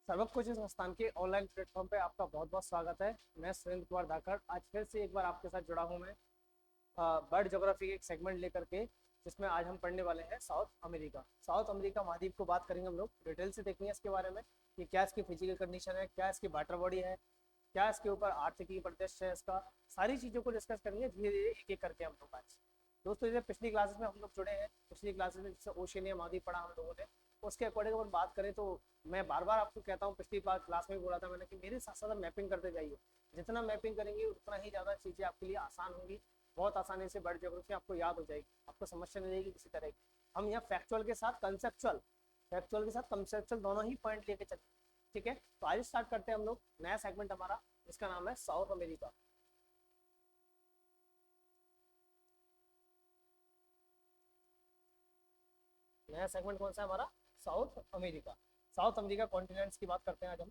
सर्वक coaching संस्थान के online platform पे आपका बहुत बहुत स्वागत है। मैं सुरेंद्र कुमार धाकड़ आज फिर से एक बार आपके साथ जुड़ा हूँ मैं वर्ल्ड ज्योग्राफी के एक सेगमेंट लेकर के, जिसमें आज हम पढ़ने वाले हैं साउथ अमेरिका। साउथ अमेरिका महाद्वीप को बात करेंगे हम लोग, डिटेल से देखेंगे इसके बारे में कि क्या इसकी फिजिकल कंडीशन है, क्या इसकी वाटर बॉडी है, क्या इसके ऊपर आर्थिक परिदृश्य है इसका, सारी चीज़ों को डिस्कस करेंगे धीरे धीरे एक एक करके हम लोग आज। दोस्तों जैसे पिछली क्लासेस में हम लोग जुड़े हैं, पिछली क्लासेस में जैसे ओशिनिया महाद्वीप पढ़ा हम लोगों ने, उसके अकॉर्डिंग अगर बात करें तो मैं बार बार आपको कहता हूँ, पिछली बार क्लास में भी बोला था मैंने कि मेरे साथ साथ मैपिंग करते जाइए। जितना मैपिंग करेंगे उतना ही ज़्यादा चीज़ें आपके लिए आसान होंगी, बहुत आसानी से वर्ल्ड ज्योग्राफी आपको याद हो जाएगी, आपको समस्या नहीं रहेगी किसी तरह की। हम यहाँ फैक्चुअल के साथ कंसेप्चुअल, फैक्चुअल के साथ कंसेप्चुअल दोनों ही पॉइंट लेके चलते हैं। ठीक है, तो आज स्टार्ट करते हैं हम लोग नया सेगमेंट हमारा, जिसका नाम है साउथ अमेरिका। नया सेगमेंट कौन सा है हमारा? South America. South America continents की बात करते हैं आज हम।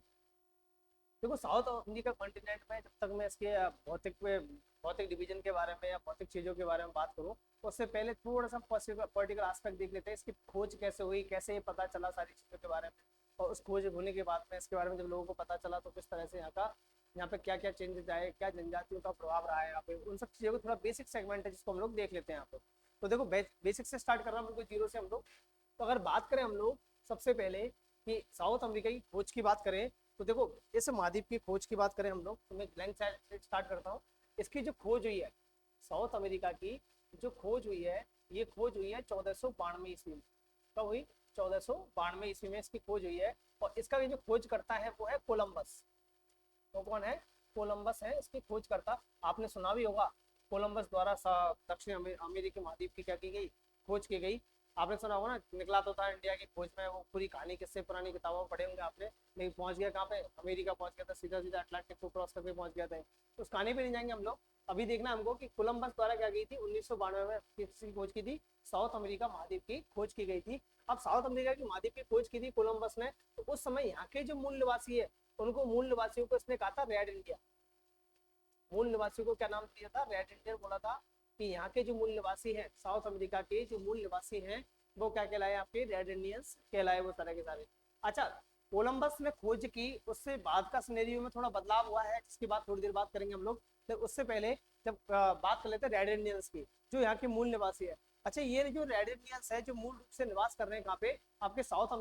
देखो साउथ अमेरिका कॉन्टिनेंट में जब तक मैं इसके भौतिक डिवीजन के बारे में या भौतिक चीज़ों के बारे में बात करूँ, उससे पहले थोड़ा सा पॉलिटिकल एस्पेक्ट देख लेते हैं। इसकी खोज कैसे हुई, कैसे ये पता चला सारी चीज़ों के बारे में, और उस खोज होने के बाद में इसके बारे में जब लोगों को पता चला तो किस तरह से यहाँ पे क्या क्या चेंजेस आए, क्या जनजातियों का प्रभाव रहा है यहाँ पे, उन सब चीज़ों को थोड़ा बेसिक सेगमेंट है जिसको हम लोग देख लेते हैं यहाँ पे। तो देखो बेसिक से स्टार्ट कर रहा हूँ, बिल्कुल जीरो से हम लोग। तो अगर बात करें हम लोग सबसे पहले कि साउथ अमेरिका की खोज की बात करें, तो देखो इस महाद्वीप की खोज की बात करें हम लोग, तो मैं ब्लैंक से स्टार्ट करता हूँ। इसकी जो खोज हुई है साउथ अमेरिका की, जो खोज हुई है, ये खोज हुई है 1492 ईस्वी में। कब हुई? 1492 ईस्वी में इसकी खोज हुई है। और इसका जो खोज करता है वो है कोलंबस। तो कौन है? कोलंबस है इसकी खोज करता। आपने सुना भी होगा कोलंबस द्वारा दक्षिण अमेरिकी महाद्वीप की क्या की गई, खोज की गई। आपने सुना होगा ना, निकला तो था इंडिया की खोज में, वो पूरी कहानी किससे पुरानी किताबों में पढ़े होंगे आपने। लेकिन पहुंच गया कहाँ पे? अमेरिका पहुंच गया था, सीधा सीधा अटलांटिक को क्रॉस करके पहुंच गया था। तो उस कहानी पे नहीं जाएंगे हम लोग। अभी देखना हमको कि कोलंबस द्वारा क्या की थी, 1992 में किसकी खोज की थी? साउथ अमेरिका महाद्वीप की खोज की गई थी। अब साउथ अमेरिका की महाद्वीप की खोज की थी कोलंबस ने, तो उस समय यहाँ के जो मूल निवासी है, उनको मूल निवासियों को इसने कहा था रेड इंडिया। मूल निवासियों को क्या नाम दिया था? रेड इंडियन बोला था। कि यहाँ के जो मूल निवासी हैं, साउथ अमेरिका के जो मूल निवासी हैं, वो क्या कहलाए? आपके रेड इंडियंस कहलाए वो सारे के सारे। अच्छा, कोलंबस ने खोज की, उससे बाद का सिनेरियो में थोड़ा बदलाव हुआ है, जिसकी बात थोड़ी देर बात करेंगे हम लोग। तो उससे पहले जब बात कर लेते हैं रेड इंडियंस की, जो यहाँ के मूल निवासी है। अच्छा, ये जो रेड इंडियंस है जो मूल रूप से निवास कर रहे हैं कहाँ पे? आपके साउथ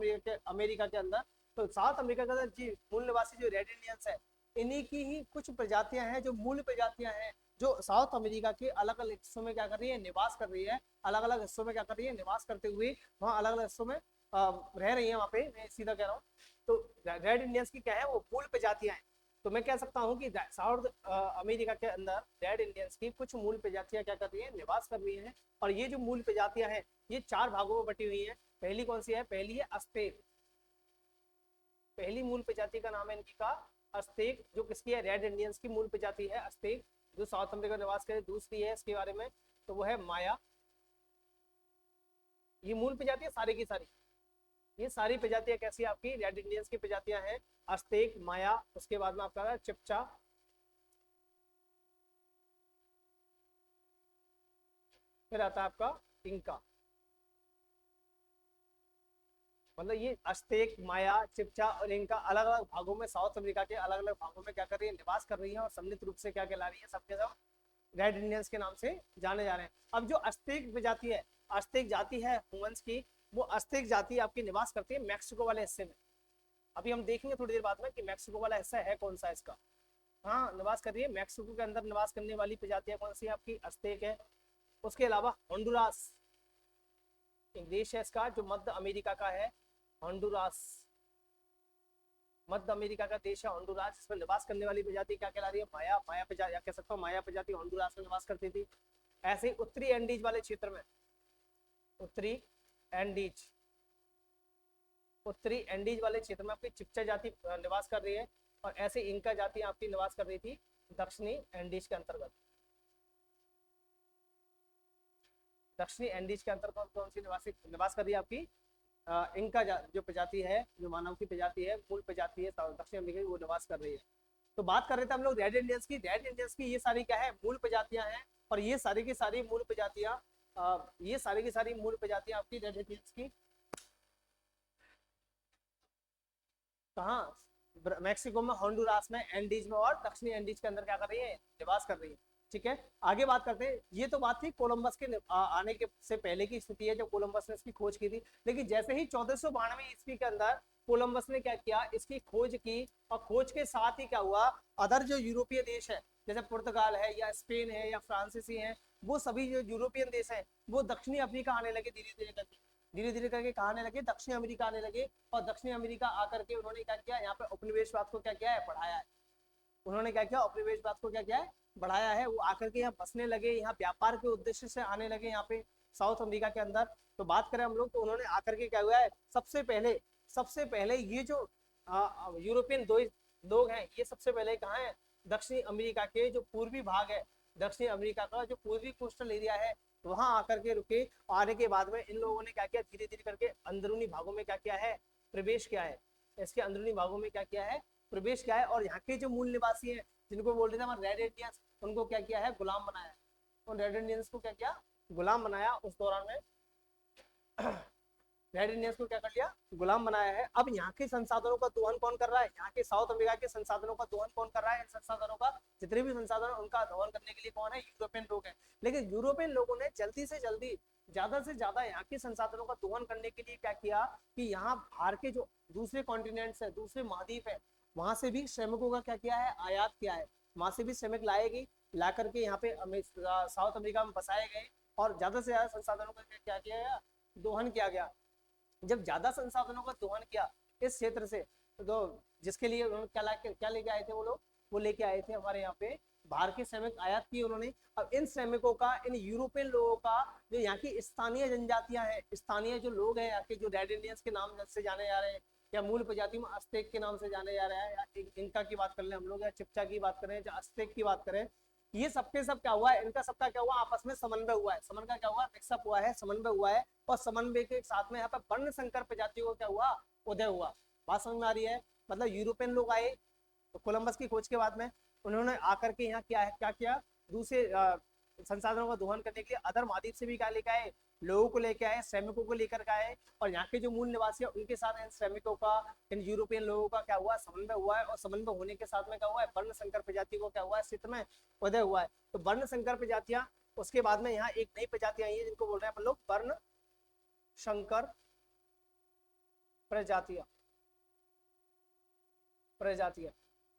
अमेरिका के अंदर। तो साउथ अमेरिका के अंदर जी मूल निवासी जो रेड इंडियंस है, इन्हीं की ही कुछ प्रजातियां हैं जो मूल प्रजातियां हैं, जो साउथ अमेरिका के अलग अलग हिस्सों में क्या कर रही है? निवास कर रही है। अलग अलग हिस्सों में क्या कर रही है? निवास करते हुए वहाँ अलग अलग हिस्सों में रह रही है। वहाँ पे मैं सीधा कह रहा हूँ। तो रेड इंडियंस की क्या है? वो मूल प्रजातियां हैं। तो मैं कह सकता हूँ कि साउथ अमेरिका के अंदर रेड इंडियंस की कुछ मूल प्रजातियां क्या कर रही है? निवास कर रही है। और ये जो मूल प्रजातियां हैं, ये 4 भागों में बटी हुई है। पहली कौन सी है? पहली है अस्तेक। पहली मूल प्रजाति का नाम है इनकी का अस्तेक, जो किसकी है? रेड इंडियंस की मूल प्रजाति है अस्तेक, जो साउथ अमेरिका निवास करे। दूसरी है इसके बारे में, तो वो है माया। ये मूल प्रजाति है सारी की सारी। ये सारी प्रजातियां कैसी है? आपकी रेड इंडियंस की प्रजातियां हैं। अस्तेक, माया, उसके बाद में आपका चिप्चा, फिर आता है आपका इंका। मतलब ये अस्तेक, माया, चिप्चा और इनका अलग अलग भागों में, साउथ अमेरिका के अलग अलग भागों में क्या कर रही है? निवास कर रही है। और सम्मिलित रूप से क्या कहला रही है? सबके सब रेड इंडियंस के नाम से जाने जा रहे हैं। अब जो अस्तेक प्रजाति है, अस्तेक जाति है ह्यूमंस की, वो अस्तेक जाति आपकी निवास करती है मैक्सिको वाले हिस्से में। अभी हम देखेंगे थोड़ी देर बाद में कि मैक्सिको वाला हिस्सा है कौन सा इसका। हाँ, निवास कर रही है मैक्सिको के अंदर। निवास करने वाली प्रजातियां कौन सी है? आपकी अस्तेक है। उसके अलावा होंडुरास एक देश है इसका, जो मध्य अमेरिका का है। होंडुरास मध्य अमेरिका का देश है होंडुरास। इसमें निवास करने वाली प्रजाति क्या कहला रही है? माया। माया प्रजाति, या कह सकता हूँ माया प्रजाति होंडुरास में निवास करती थी। ऐसे ही उत्तरी एंडीज वाले क्षेत्र में, उत्तरी एंडीज उत्तरी एंडीज वाले क्षेत्र में आपकी चिप्चा जाति निवास कर रही है। और ऐसे इंका जाति आपकी निवास कर रही थी दक्षिणी एंडीज के अंतर्गत। दक्षिणी एंडीज के अंतर्गत कौन सी निवास कर रही है? आपकी इनका जो प्रजाति है, जो मानव की प्रजाति है, मूल प्रजाति है दक्षिण अमेरिका की, वो निवास कर रही है। तो बात कर रहे थे हम लोग रेड इंडियंस की। रेड इंडियंस की ये सारी क्या है? मूल प्रजातियां हैं। और ये सारी की सारी मूल प्रजातियां, ये सारी की सारी मूल प्रजातियां आपकी रेड इंडियंस की कहाँ मैक्सिको में, होंडुरास में, एंडीज में और दक्षिणी एंडीज के अंदर क्या कर रही है, निवास कर रही है। ठीक है, आगे बात करते हैं। ये तो बात थी कोलंबस के आने के से पहले की स्थिति है, जब कोलंबस ने इसकी खोज की थी। लेकिन जैसे ही 1492 ईस्वी के अंदर कोलंबस ने क्या किया, इसकी खोज की, और खोज के साथ ही क्या हुआ, अदर जो यूरोपीय देश है, जैसे पुर्तगाल है या स्पेन है या फ्रांसीसी है, वो सभी जो यूरोपियन देश है वो दक्षिणी अफ्रीका आने लगे, धीरे धीरे करके, धीरे धीरे करके कहा आने लगे, दक्षिण अमेरिका आने लगे। और दक्षिण अमेरिका आकर के उन्होंने क्या किया, यहाँ पे उपनिवेशवाद को क्या किया है, बढ़ाया है। उन्होंने क्या किया, उपनिवेशवाद को क्या किया है, बढ़ाया है। वो आकर के यहाँ बसने लगे, यहाँ व्यापार के उद्देश्य से आने लगे यहाँ पे साउथ अमेरिका के अंदर। तो बात करें हम लोग, तो उन्होंने आकर के क्या हुआ है, सबसे पहले ये जो यूरोपियन दो लोग हैं, ये सबसे पहले कहाँ है, दक्षिणी अमेरिका के जो पूर्वी भाग है, दक्षिणी अमेरिका का जो पूर्वी कोस्टल एरिया है, वहां आकर के रुके। आने के बाद में इन लोगों ने क्या किया, धीरे धीरे करके अंदरूनी भागों में क्या किया है, प्रवेश किया है। इसके अंदरूनी भागों में क्या किया है, प्रवेश किया है। और यहाँ के जो मूल निवासी हैं, जिनको बोल रहे थे हमारे रेड इंडियंस, उनको क्या किया है, गुलाम बनाया। उन रेड इंडियंस को क्या किया, गुलाम बनाया उस दौरान में। रेड इंडियंस को क्या कर लिया, गुलाम बनाया है। अब यहाँ के संसाधनों का दोहन कौन कर रहा है, यहाँ के साउथ अमेरिका के संसाधनों का दोहन कौन कर रहा है, इन संसाधनों का, जितने भी संसाधन उनका दोहन करने के लिए कौन है, यूरोपियन लोग हैं। लेकिन यूरोपियन लोगों ने जल्दी से जल्दी, ज्यादा से ज्यादा यहाँ के संसाधनों का दोहन करने के लिए क्या किया, कि यहाँ बाहर के जो दूसरे कॉन्टिनेंट्स है, दूसरे महाद्वीप है, वहां से भी श्रमिकों का क्या किया है, आयात किया है। वहां से भी श्रमिक लाएगी, ला करके यहाँ पे साउथ अमेरिका में बसाए गए, और ज्यादा से ज्यादा संसाधनों का क्या किया गया, दोहन किया गया। जब ज्यादा संसाधनों का दोहन किया इस क्षेत्र से, तो जिसके लिए उन्होंने क्या लेके आए थे वो लोग, वो लेके आए थे हमारे यहाँ पे बाहर के श्रमिक आयात किए उन्होंने। अब इन श्रमिकों का, इन यूरोपियन लोगों का, जो यहाँ की स्थानीय जनजातियां हैं, स्थानीय जो लोग हैं यहाँ के, जो रेड इंडियंस के नाम से जाने जा रहे हैं, या मूल प्रजाति में अस्तेक के नाम से जाने जा रहे हैं, या इनका की बात कर ले हम लोग, या चिप्चा की बात करें, या अस्तेक की बात करें, ये सबके सब क्या हुआ है, इनका सबका क्या हुआ, आपस में समन्वय हुआ है। समन्वय का क्या हुआ, मिक्सअप हुआ है, समन्वय हुआ है। और समन्वय के साथ में यहाँ पे वर्ण संकर प्रजातियों को क्या हुआ, उदय हुआ। बात समझ में आ रही है। मतलब यूरोपियन लोग आए तो कोलंबस की खोज के बाद में उन्होंने आकर के यहाँ क्या किया, दूसरे संसाधनों का दोहन करने के लिए अदर महाद्वीप से भी क्या लेकर आए, लोगों को लेकर आए, श्रमिकों को लेकर आए। और यहाँ के जो मूल निवासी है उनके साथ इन श्रमिकों का, इन यूरोपियन लोगों का क्या हुआ, समन्वय हुआ है। और समन्वय होने के साथ में क्या हुआ है, वर्ण संकर प्रजाति को क्या हुआ है, क्षेत्र में उदय हुआ है। तो वर्ण संकर प्रजातियां, उसके बाद में यहाँ एक नई प्रजाति आई है जिनको बोल रहे हैं अपन लोग वर्ण संकर प्रजातियां।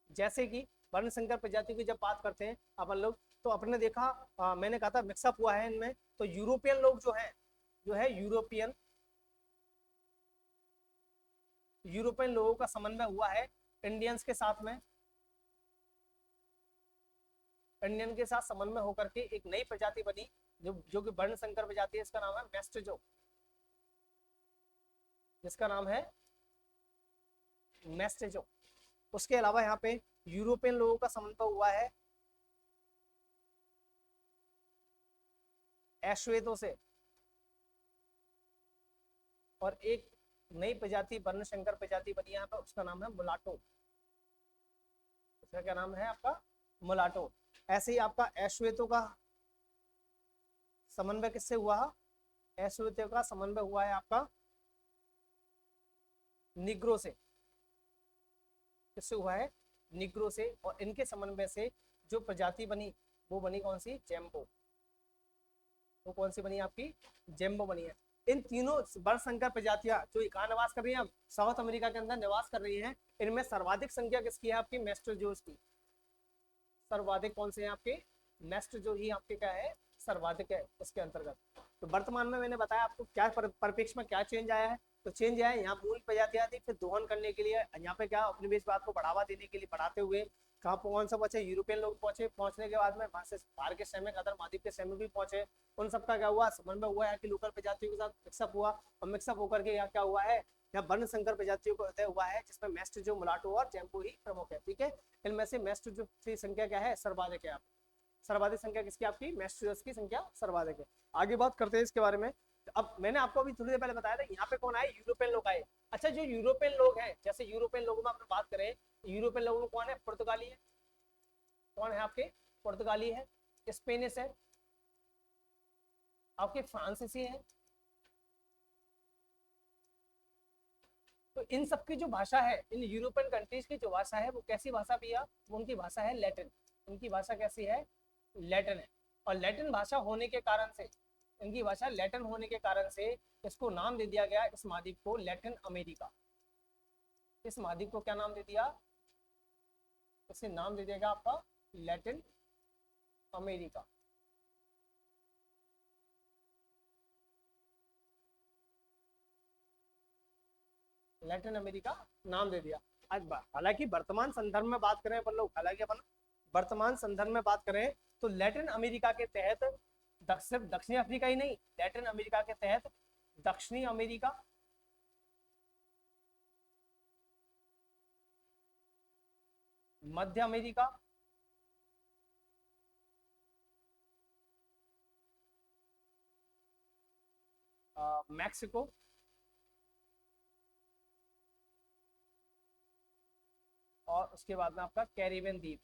जैसे कि वर्ण संकर प्रजातियों की जब बात करते हैं अपन लोग, तो अपने देखा, मैंने कहा था मिक्सअप हुआ है इनमें। तो यूरोपियन लोग जो है यूरोपियन लोगों का समन्वय हुआ है इंडियंस के साथ में। इंडियन के साथ समन्वय होकर के एक नई प्रजाति बनी, जो कि वर्ण संकर प्रजाति है। इसका नाम है मेस्टजो, जिसका नाम है मेस्टजो। उसके अलावा यहाँ पे यूरोपियन लोगों का समन्वय हुआ है एश्वेतों से, और एक नई प्रजाति वर्ण संकर प्रजाति बनी यहाँ पर, उसका नाम है मुलाटो। उसका क्या नाम है आपका, मुलाटो। ऐसे ही आपका एश्वेतों का समन्वय किससे हुआ, एश्वेतों का समन्वय हुआ है आपका निग्रो से। किससे हुआ है, निग्रो से। और इनके समन्वय से जो प्रजाति बनी वो बनी कौन सी, जेम्बो। वो कौन सी बनी आपकी, जेम्बो बनी है। इन तीनों वर्ण संकर प्रजातियां जो कहाँ निवास कर रही हैं, साउथ अमेरिका के अंदर निवास कर रही हैं। इनमें सर्वाधिक संख्या किसकी है, आपकी मेस्टोजोस की। सर्वाधिक कौन से हैं आपके, मेस्टोजो ही आपके क्या है, सर्वाधिक है उसके अंतर्गत। तो वर्तमान में मैंने बताया आपको क्या परिप्रेक्ष्य में क्या चेंज आया है। तो चेंज आया है, यहाँ मूल प्रजातियां थी, फिर दोहन करने के लिए यहाँ पे क्या उपनिवेशवाद को बढ़ावा देने के लिए बढ़ाते हुए कहाँ कौन सा पहुंचे, यूरोपियन लोग पहुंचे। पहुंचने के बाद में वहां से बाहर के श्रमिक, अदर महाद्वीप के श्रमिक भी पहुंचे। उन सबका क्या हुआ, समन्वय हुआ, यहाँ की लोकल प्रजातियों के साथ मिक्सअप हुआ। और मिक्सअप होकर के यहाँ क्या हुआ है, यहाँ वर्ण संकर प्रजातियों को उदय हुआ है, जिसमें मेस्टजो, मुलाटो और जेम्बो ही प्रमुख है। ठीक है, इनमें से मेस्टजो की संख्या क्या है, सर्वाधिक है। सर्वाधिक संख्या किसकी, आपकी मेस्टजोस की संख्या सर्वाधिक है। आगे बात करते हैं इसके बारे में। अब मैंने आपको अभी थोड़ी देर पहले बताया था, यहाँ पे कौन आए, यूरोपियन लोग आए। अच्छा, जो यूरोपियन लोग हैं, जैसे यूरोपियन लोगों में अपन बात करें, यूरोपियन लोगों में कौन है, पुर्तगाली है। कौन है आपके, पुर्तगाली है, स्पेनिश है, आपके फ्रांसीसी है, तो इन सबकी जो भाषा है, इन यूरोपियन कंट्रीज की जो भाषा है वो कैसी भाषा भैया, वो उनकी भाषा है लैटिन। उनकी भाषा कैसी है, लैटिन है। और लैटिन भाषा होने के कारण से, इनकी भाषा लैटिन होने के कारण से इसको नाम दे दिया गया, इस महाद्वीप को लैटिन अमेरिका। इस महाद्वीप को क्या नाम दे दिया, इसे नाम दे दिया गया आपका लैटिन अमेरिका। लैटिन अमेरिका नाम दे दिया। आज हालांकि वर्तमान संदर्भ में बात करें अपन लोग, हालांकि अपन वर्तमान संदर्भ में बात करें तो लैटिन अमेरिका के तहत सिर्फ दक्षिणी अफ्रीका ही नहीं, लैटिन अमेरिका के तहत दक्षिणी अमेरिका, मध्य अमेरिका, मैक्सिको, और उसके बाद में आपका कैरिबियन द्वीप।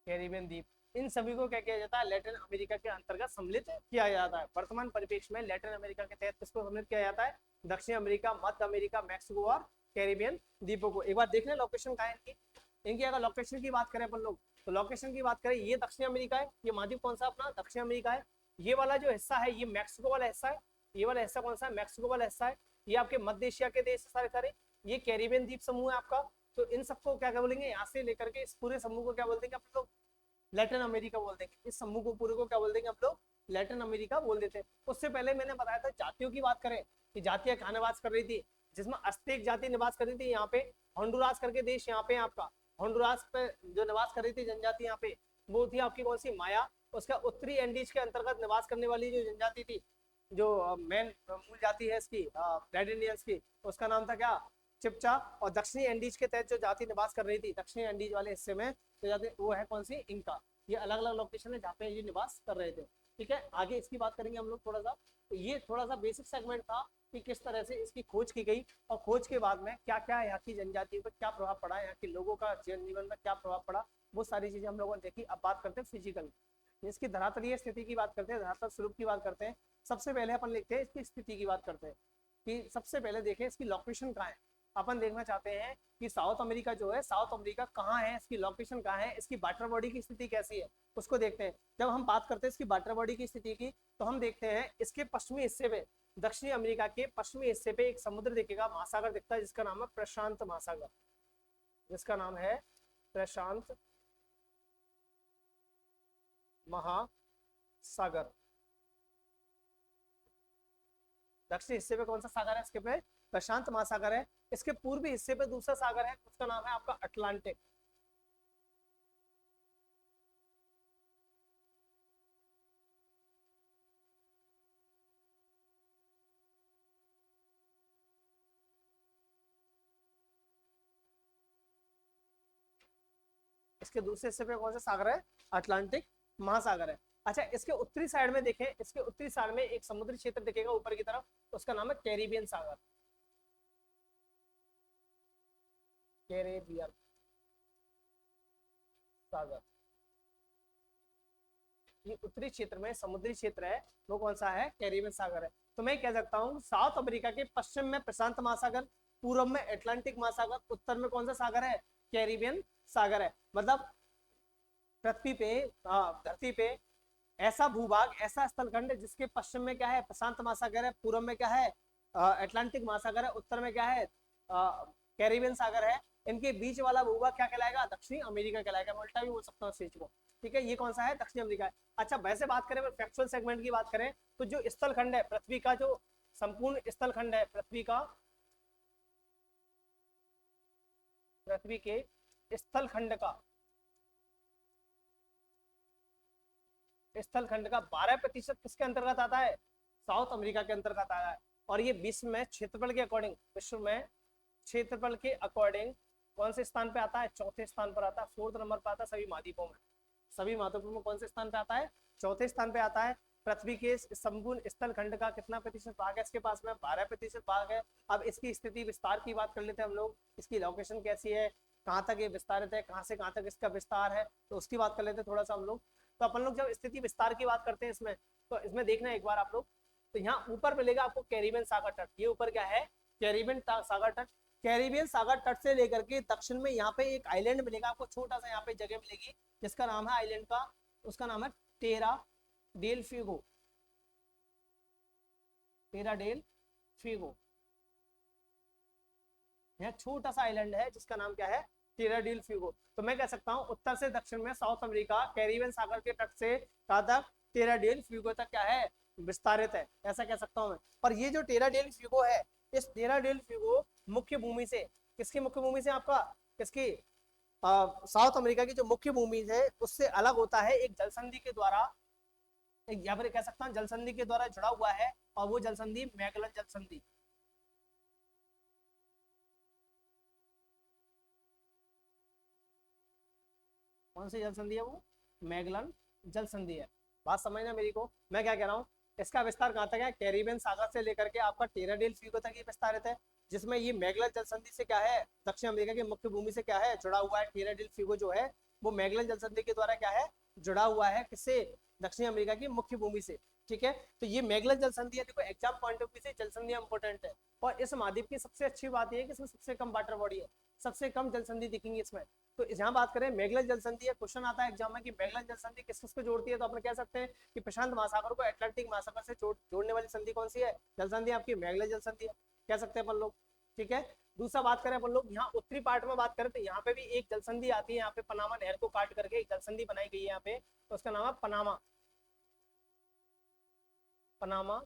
कैरिबियन द्वीप, इन सभी को क्या किया जाता है, लैटिन अमेरिका के अंतर्गत सम्मिलित किया जाता है। वर्तमान परिप्रेक्ष्य में लैटिन अमेरिका के तहत किसको सम्मिलित किया जाता है, दक्षिण अमेरिका, मध्य अमेरिका, मैक्सिको और कैरिबियन द्वीपों को। एक बार देख लें लोकेशन कहाँ है इनकी। इनकी अगर लोकेशन की बात करें अपन लोग, तो लोकेशन की बात करें, ये दक्षिण अमेरिका है, ये महाद्वीप कौन सा अपना दक्षिण अमेरिका है। ये वाला जो हिस्सा है ये मैक्सिको वाला हिस्सा है, ये वाला हिस्सा कौन सा है, मैक्सिको वाला हिस्सा है। ये आपके मध्य एशिया के देश सारे सारे, ये कैरिबियन द्वीप समूह है आपका। तो इन सबको क्या क्या बोलेंगे, यहाँ से लेकर के इस पूरे समूह को क्या बोल देंगे अपन लोग, लैटिन अमेरिका बोल देंगे। इस समूह को पूरे को क्या बोल देंगे हम लोग, लैटिन अमेरिका बोल देते हैं। उससे पहले मैंने बताया था जातियों की बात करें कि जातियां कहाँ निवास कर रही थी, जिसमें अस्तेक जाति निवास कर रही थी यहाँ पे। होंडुरास करके देश यहाँ पे आपका, होंडुरास पे जो निवास कर रही थी जनजाति यहाँ पे, वो थी आपकी कौन सी, माया। उसका उत्तरी एंडीज के अंतर्गत निवास करने वाली जो जनजाति थी, जो मेन मूल जाति है इसकी रेड इंडियंस की, उसका नाम था क्या, चिपचा। और दक्षिणी एंडीज के तहत जो जाति निवास कर रही थी, दक्षिणी एंडीज वाले हिस्से में जो जाति, वो है कौन सी, इंका। ये अलग अलग लोकेशन है जहाँ पे ये निवास कर रहे थे। ठीक है, आगे इसकी बात करेंगे हम लोग थोड़ा सा। तो ये थोड़ा सा बेसिक सेगमेंट था कि किस तरह से इसकी खोज की गई, और खोज के बाद में क्या क्या यहाँ की जनजातियों पर क्या प्रभाव पड़ा, यहाँ के लोगों का जीवन में क्या प्रभाव पड़ा, वो सारी चीजें हम लोगों ने देखी। अब बात करते हैं फिजिकल, इसकी धरातलीय स्थिति की बात करते हैं, धरातल स्वरूप की बात करते हैं। सबसे पहले अपन लिखते हैं इसकी स्थिति की बात करते हैं कि सबसे पहले देखें इसकी लोकेशन कहाँ है। अपन देखना चाहते हैं कि साउथ अमेरिका जो है, साउथ अमेरिका कहाँ है, इसकी लोकेशन कहाँ है, इसकी वाटर बॉडी की स्थिति कैसी है, उसको देखते हैं। जब हम बात करते हैं इसकी वाटर बॉडी की स्थिति की, तो हम देखते हैं इसके पश्चिमी हिस्से पे, दक्षिणी अमेरिका के पश्चिमी हिस्से पे एक समुद्र दिखेगा, महासागर दिखता है, जिसका नाम है प्रशांत महासागर, जिसका नाम है प्रशांत महासागर। दक्षिणी हिस्से पे कौन सा सागर है, इसके पे प्रशांत महासागर है। इसके पूर्वी हिस्से पे दूसरा सागर है, उसका नाम है आपका अटलांटिक। इसके दूसरे हिस्से पे कौन सा सागर है, अटलांटिक महासागर है। अच्छा, इसके उत्तरी साइड में देखें, इसके उत्तरी साइड में एक समुद्री क्षेत्र दिखेगा ऊपर की तरफ, उसका नाम है कैरिबियन सागर, कैरेबियन सागर। ये उत्तरी क्षेत्र में समुद्री क्षेत्र है, वो कौन सा है, कैरिबियन सागर है। तो मैं कह सकता हूँ साउथ अमेरिका के पश्चिम में प्रशांत महासागर, पूर्व में अटलांटिक महासागर, उत्तर में कौन सा सागर है, कैरिबियन सागर है। मतलब पृथ्वी पे, धरती पे ऐसा भूभाग, ऐसा स्थलखंड जिसके पश्चिम में क्या है, प्रशांत महासागर है, पूर्व में क्या है, अटलांटिक महासागर है, उत्तर में क्या है, कैरिबियन सागर है। इनके बीच वाला भूभाग क्या कहलाएगा, दक्षिणी अमेरिका कहलाएगा। मैं उल्टा भी बोल सकता हूँ चीज को। ठीक है, ये कौन सा है, दक्षिण अमेरिका है। अच्छा, वैसे बात करें, फैक्चुअल सेगमेंट की बात करें, तो जो स्थलखंड है पृथ्वी का, जो संपूर्ण स्थलखंड है पृथ्वी का, पृथ्वी के स्थलखंड का, स्थलखंड का 12% किसके अंतर्गत आता है, साउथ अमेरिका के अंतर्गत आता है। और ये विश्व में क्षेत्रफल के अकॉर्डिंग, विश्व में क्षेत्रफल के अकॉर्डिंग कौन से स्थान पे आता है, चौथे स्थान पर आता है, 4th नंबर पर आता है सभी महाद्वीपों में। सभी महाद्वीपों में कौन से स्थान पे आता है, चौथे स्थान पे आता है। पृथ्वी के संपूर्ण स्थल खंड का कितना प्रतिशत भाग है इसके पास में, 12% भाग है। अब इसकी स्थिति विस्तार की बात कर लेते हैं हम लोग, इसकी लोकेशन कैसी है, कहाँ तक ये विस्तारित है, कहाँ से कहाँ तक इसका विस्तार है, तो उसकी बात कर लेते हैं थोड़ा सा हम लोग। तो अपन लोग जब स्थिति विस्तार की बात करते हैं इसमें, तो इसमें देखना एक बार आप लोग, तो यहाँ ऊपर मिलेगा आपको कैरिबियन सागर तट, ये ऊपर क्या है, कैरिबियन सागर तट। कैरिबियन सागर तट से लेकर के दक्षिण में यहाँ पे एक आइलैंड मिलेगा आपको, छोटा सा यहाँ पे जगह मिलेगी, जिसका नाम है आइलैंड का, उसका नाम है टेरा डेल फ्यूगो, टेरा डेल फ्यूगो। यह छोटा सा आइलैंड है जिसका नाम क्या है, टेरा डेल फ्यूगो। तो मैं कह सकता हूँ उत्तर से दक्षिण में साउथ अमेरिका कैरिबियन सागर के तट से कहाँ तक, टेरा डेल फ्यूगो तक क्या है, विस्तारित है, ऐसा कह सकता हूँ मैं। और ये जो टेरा डेल फ्यूगो है, इस टेरा डेल फ्यूगो मुख्य भूमि से, किसकी मुख्य भूमि से, आपका किसकी, साउथ अमेरिका की जो मुख्य भूमि है उससे अलग होता है एक जलसंधि के द्वारा, एक यहाँ पर कह सकता हूँ जलसंधि के द्वारा जुड़ा हुआ है, और वो जलसंधि मैगलन जलसंधि। कौन सी जल संधि है वो, मैगलन जल संधि है। बात समझना मेरी को, मैं क्या कह रहा हूँ, इसका विस्तार कहाँ तक है, कैरिबियन सागर से लेकर के आपका टेरा डेल फ्यूगो तक ये विस्तारित है, जिसमें ये मैगलन जल संधि से क्या है, दक्षिण अमेरिका की मुख्य भूमि से क्या है, जुड़ा हुआ है। टेरा डेल फ्यूगो जो है वो मैगलन जल संधि के द्वारा क्या है, जुड़ा हुआ है, किससे, दक्षिण अमेरिका की मुख्य भूमि से। ठीक है, तो ये मैगलन जल संधि है, देखो एग्जाम पॉइंट ऑफ व्यू से जल संधि इंपॉर्टेंट है। और इस महाद्वीप की सबसे अच्छी बात यह है कि इसमें सबसे कम वाटर बॉडी है, सबसे कम जल संधि दिखेंगी इसमें। तो यहाँ बात करें मैगलन जल संधि है, क्वेश्चन आता है एग्जाम में कि मैगलन जल संधि किस किस को जोड़ती है, तो अपन कह सकते हैं कि प्रशांत महासागर को अटलांटिक महासागर से जोड़ने वाली संधि कौन सी है, जल संधि आपकी मैगलन जल संधि है, कह सकते हैं अपन लोग। ठीक है, दूसरा बात करें अपन लोग यहाँ उत्तरी पार्ट में बात करें तो यहाँ पे भी एक जल संधि आती है, यहाँ पे पनामा नहर को काट करके एक जल संधि बनाई गई है यहाँ पे, तो उसका नाम है पनामा, पनामा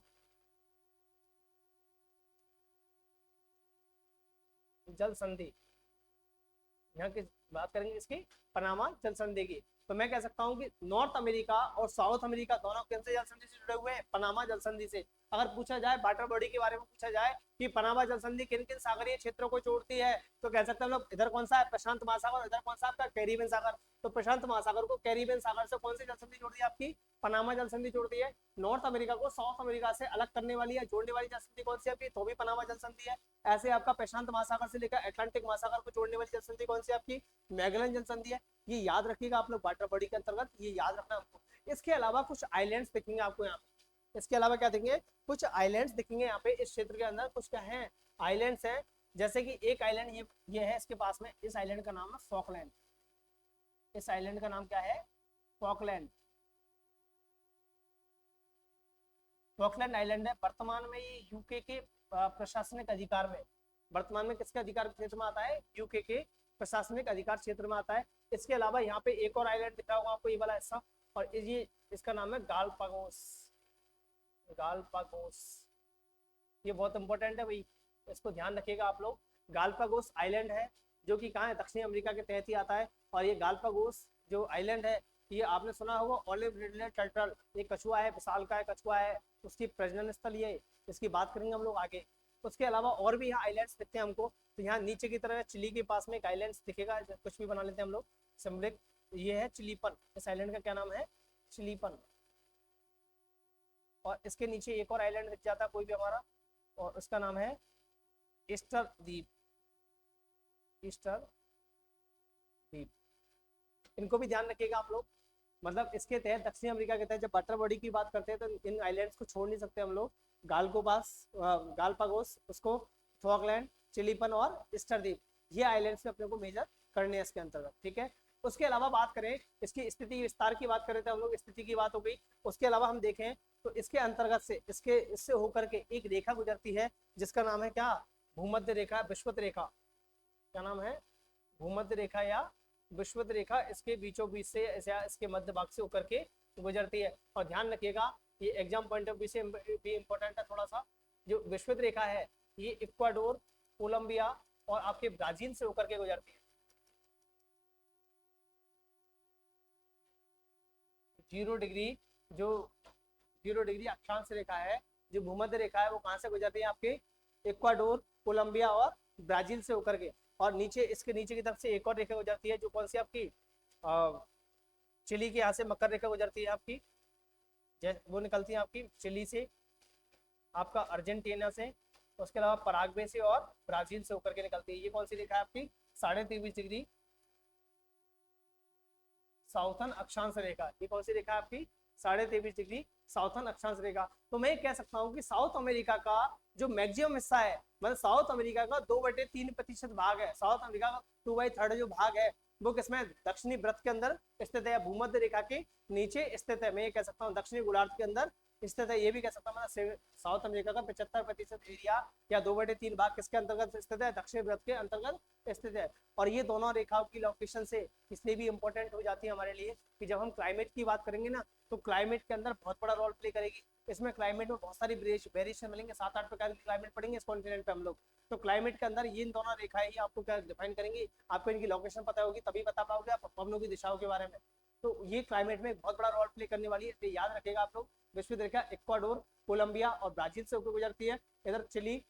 जल संधि। यहाँ की बात करेंगे इसकी, पनामा जल संधि की। तो मैं कह सकता हूँ कि नॉर्थ अमेरिका और साउथ अमेरिका दोनों किन से जल संधि से जुड़े हुए हैं, पनामा जल संधि से। अगर पूछा जाए वाटर बॉडी के बारे में पूछा जाए कि पनामा जल संधि किन किन सागरीय क्षेत्रों को जोड़ती है, तो कह सकते हैं हम लोग, इधर कौन सा है, प्रशांत महासागर, इधर कौन सा आपका कैरिबियन सागर। तो प्रशांत महासागर को कैरिबियन सागर से कौन सी जल संधि जोड़ती है, आपकी पनामा जल संधि जोड़ती है। नॉर्थ अमेरिका को साउथ अमेरिका से अलग करने वाली है, जोड़ने वाली जल संधि कौन सी आपकी, तो भी पनामा जल संधि है। ऐसे आपका प्रशांत महासागर से लेकर अटलांटिक महासागर को जोड़ने वाली जल संधि कौन सी आपकी, मैगलन जल संधि है। ये याद रखिएगा आप लोग वाटर बॉडी के अंतर्गत, ये याद रखना आपको। इसके अलावा कुछ आइलैंड्स दिखेंगे आपको यहाँ पे, इसके अलावा क्या दिखेंगे, कुछ आइलैंड्स दिखेंगे यहाँ पे, इस क्षेत्र के अंदर कुछ क्या है, आइलैंड्स हैं। जैसे कि एक आइलैंड ये है इसके पास में, इस आइलैंड का नाम है फॉकलैंड, इस आइलैंड का नाम क्या है, फॉकलैंड। फॉकलैंड आइलैंड है, वर्तमान में ये यूके के प्रशासनिक अधिकार में, वर्तमान में किसके अधिकार क्षेत्र में आता है, यूके के प्रशासनिक अधिकार क्षेत्र में आता है। इसके अलावा यहाँ पे एक और आइलैंड दिख रहा होगा आपको, ये वाला हिस्सा, और ये इसका नाम है गालपागोस, गालपागोस। ये बहुत इंपॉर्टेंट है भाई, इसको ध्यान रखिएगा आप लोग। गालपागोस आइलैंड है जो कि कहाँ है, दक्षिण अमेरिका के तहत ही आता है। और ये गालपागोस जो आइलैंड है, ये आपने सुना होगा ऑलिव रिडले टर्टल, ये कछुआ है, विशाल का कछुआ है, उसकी प्रजनन स्थल ये, इसकी बात करेंगे हम लोग आगे। उसके अलावा और भी यहाँ आइलैंड्स दिखते हैं हमको, तो यहाँ नीचे की तरफ चिली के पास में एक आइलैंड दिखेगा, कुछ भी बना लेते हैं हम लोग सिम्बलिक, ये है चिलीपन, इस आइलैंड का क्या नाम है, चिलीपन। और इसके नीचे एक और आइलैंड दिख जाता है कोई भी हमारा, और उसका नाम है ईस्टर द्वीप, ईस्टर द्वीप। इनको भी ध्यान रखिएगा आप लोग। मतलब इसके तहत दक्षिण अमेरिका के तहत जब वाटर बॉडी की बात करते हैं तो इन आइलैंड्स को छोड़ नहीं सकते हम लोग, गालपागोस, उसको फॉकलैंड, चिलीपन और ईस्टर द्वीप, ये आइलैंड्स पे अपने को मेजर करने हैं इसके अंतर्गत। ठीक है, उसके अलावा बात करें इसकी स्थिति विस्तार की, बात करें तो हम लोग स्थिति की बात हो गई। उसके अलावा हम देखें तो इसके अंतर्गत से इससे होकर के एक रेखा गुजरती है जिसका नाम है क्या, भूमध्य रेखा, विषुवत रेखा। क्या नाम है, भूमध्य रेखा या विषुवत रेखा, इसके बीचों बीच से इसके मध्य भाग से होकर के गुजरती है। और ध्यान रखिएगा ये एग्जाम पॉइंट ऑफ व्यू से भी इंपॉर्टेंट है थोड़ा सा। जो विषुवत रेखा है ये इक्वाडोर, कोलंबिया और आपके ब्राजील से होकर के गुजरती है। 0 डिग्री, जो 0 डिग्री अक्षांश रेखा है, जो भूमध्य रेखा है, वो कहाँ से गुजरती है, आपके इक्वाडोर, कोलंबिया और ब्राजील से होकर के। और नीचे इसके नीचे की तरफ से एक और रेखा गुजरती है, जो कौन सी आपकी, चिली के यहाँ से मकर रेखा गुजरती है आपकी, वो निकलती है आपकी चिली से, आपका अर्जेंटीना से, उसके अलावा पराग्वे से और ब्राजील से होकर के निकलती है। ये कौन सी रेखा है आपकी, 23.5 डिग्री साउथर्न अक्षांश रेखा। ये कौन सी रेखा है आपकी, 23.5 डिग्री साउथर्न अक्षांश रेखा। तो मैं ये कह सकता हूँ कि साउथ अमेरिका का जो मैक्सिमम हिस्सा है, मतलब साउथ अमेरिका का 2/3% भाग है, साउथ अमेरिका का 2/3 जो भाग है वो किसमें, दक्षिणी वृत्त के अंदर स्थित है, भूमध्य रेखा के नीचे स्थित है। मैं ये कह सकता हूँ दक्षिणी गोलार्ध के अंदर स्थित है। ये भी कह सकता हूँ मतलब साउथ अमेरिका का 75% एरिया या 2/3 भाग किसके अंतर्गत स्थित है, दक्षिणी वृत्त के अंतर्गत स्थित है। और ये दोनों रेखाओं की लोकेशन से इसलिए भी इंपॉर्टेंट हो जाती है हमारे लिए कि जब हम क्लाइमेट की बात करेंगे ना, तो क्लाइमेट के अंदर बहुत बड़ा रोल प्ले करेगी। इसमें क्लाइमेट में बहुत सारी वेरिएशन मिलेंगे, 7-8 प्रकार के क्लाइमेट पढ़ेंगे इस कॉन्टिनेंट पे हम लोग। तो क्लाइमेट के अंदर ये इन दोनों रेखाएं ही आपको क्या डिफाइन करेंगी, आपको इनकी लोकेशन पता होगी तभी बता पाओगे आप पवनों की दिशाओं के बारे में। तो ये क्लाइमेट में बहुत बड़ा रोल प्ले करने वाली है, तो याद रखेगा आप लोग। विश्व रेखा इक्वाडोर, कोलंबिया और ब्राजील से होकर गुजरती है। इधर चिली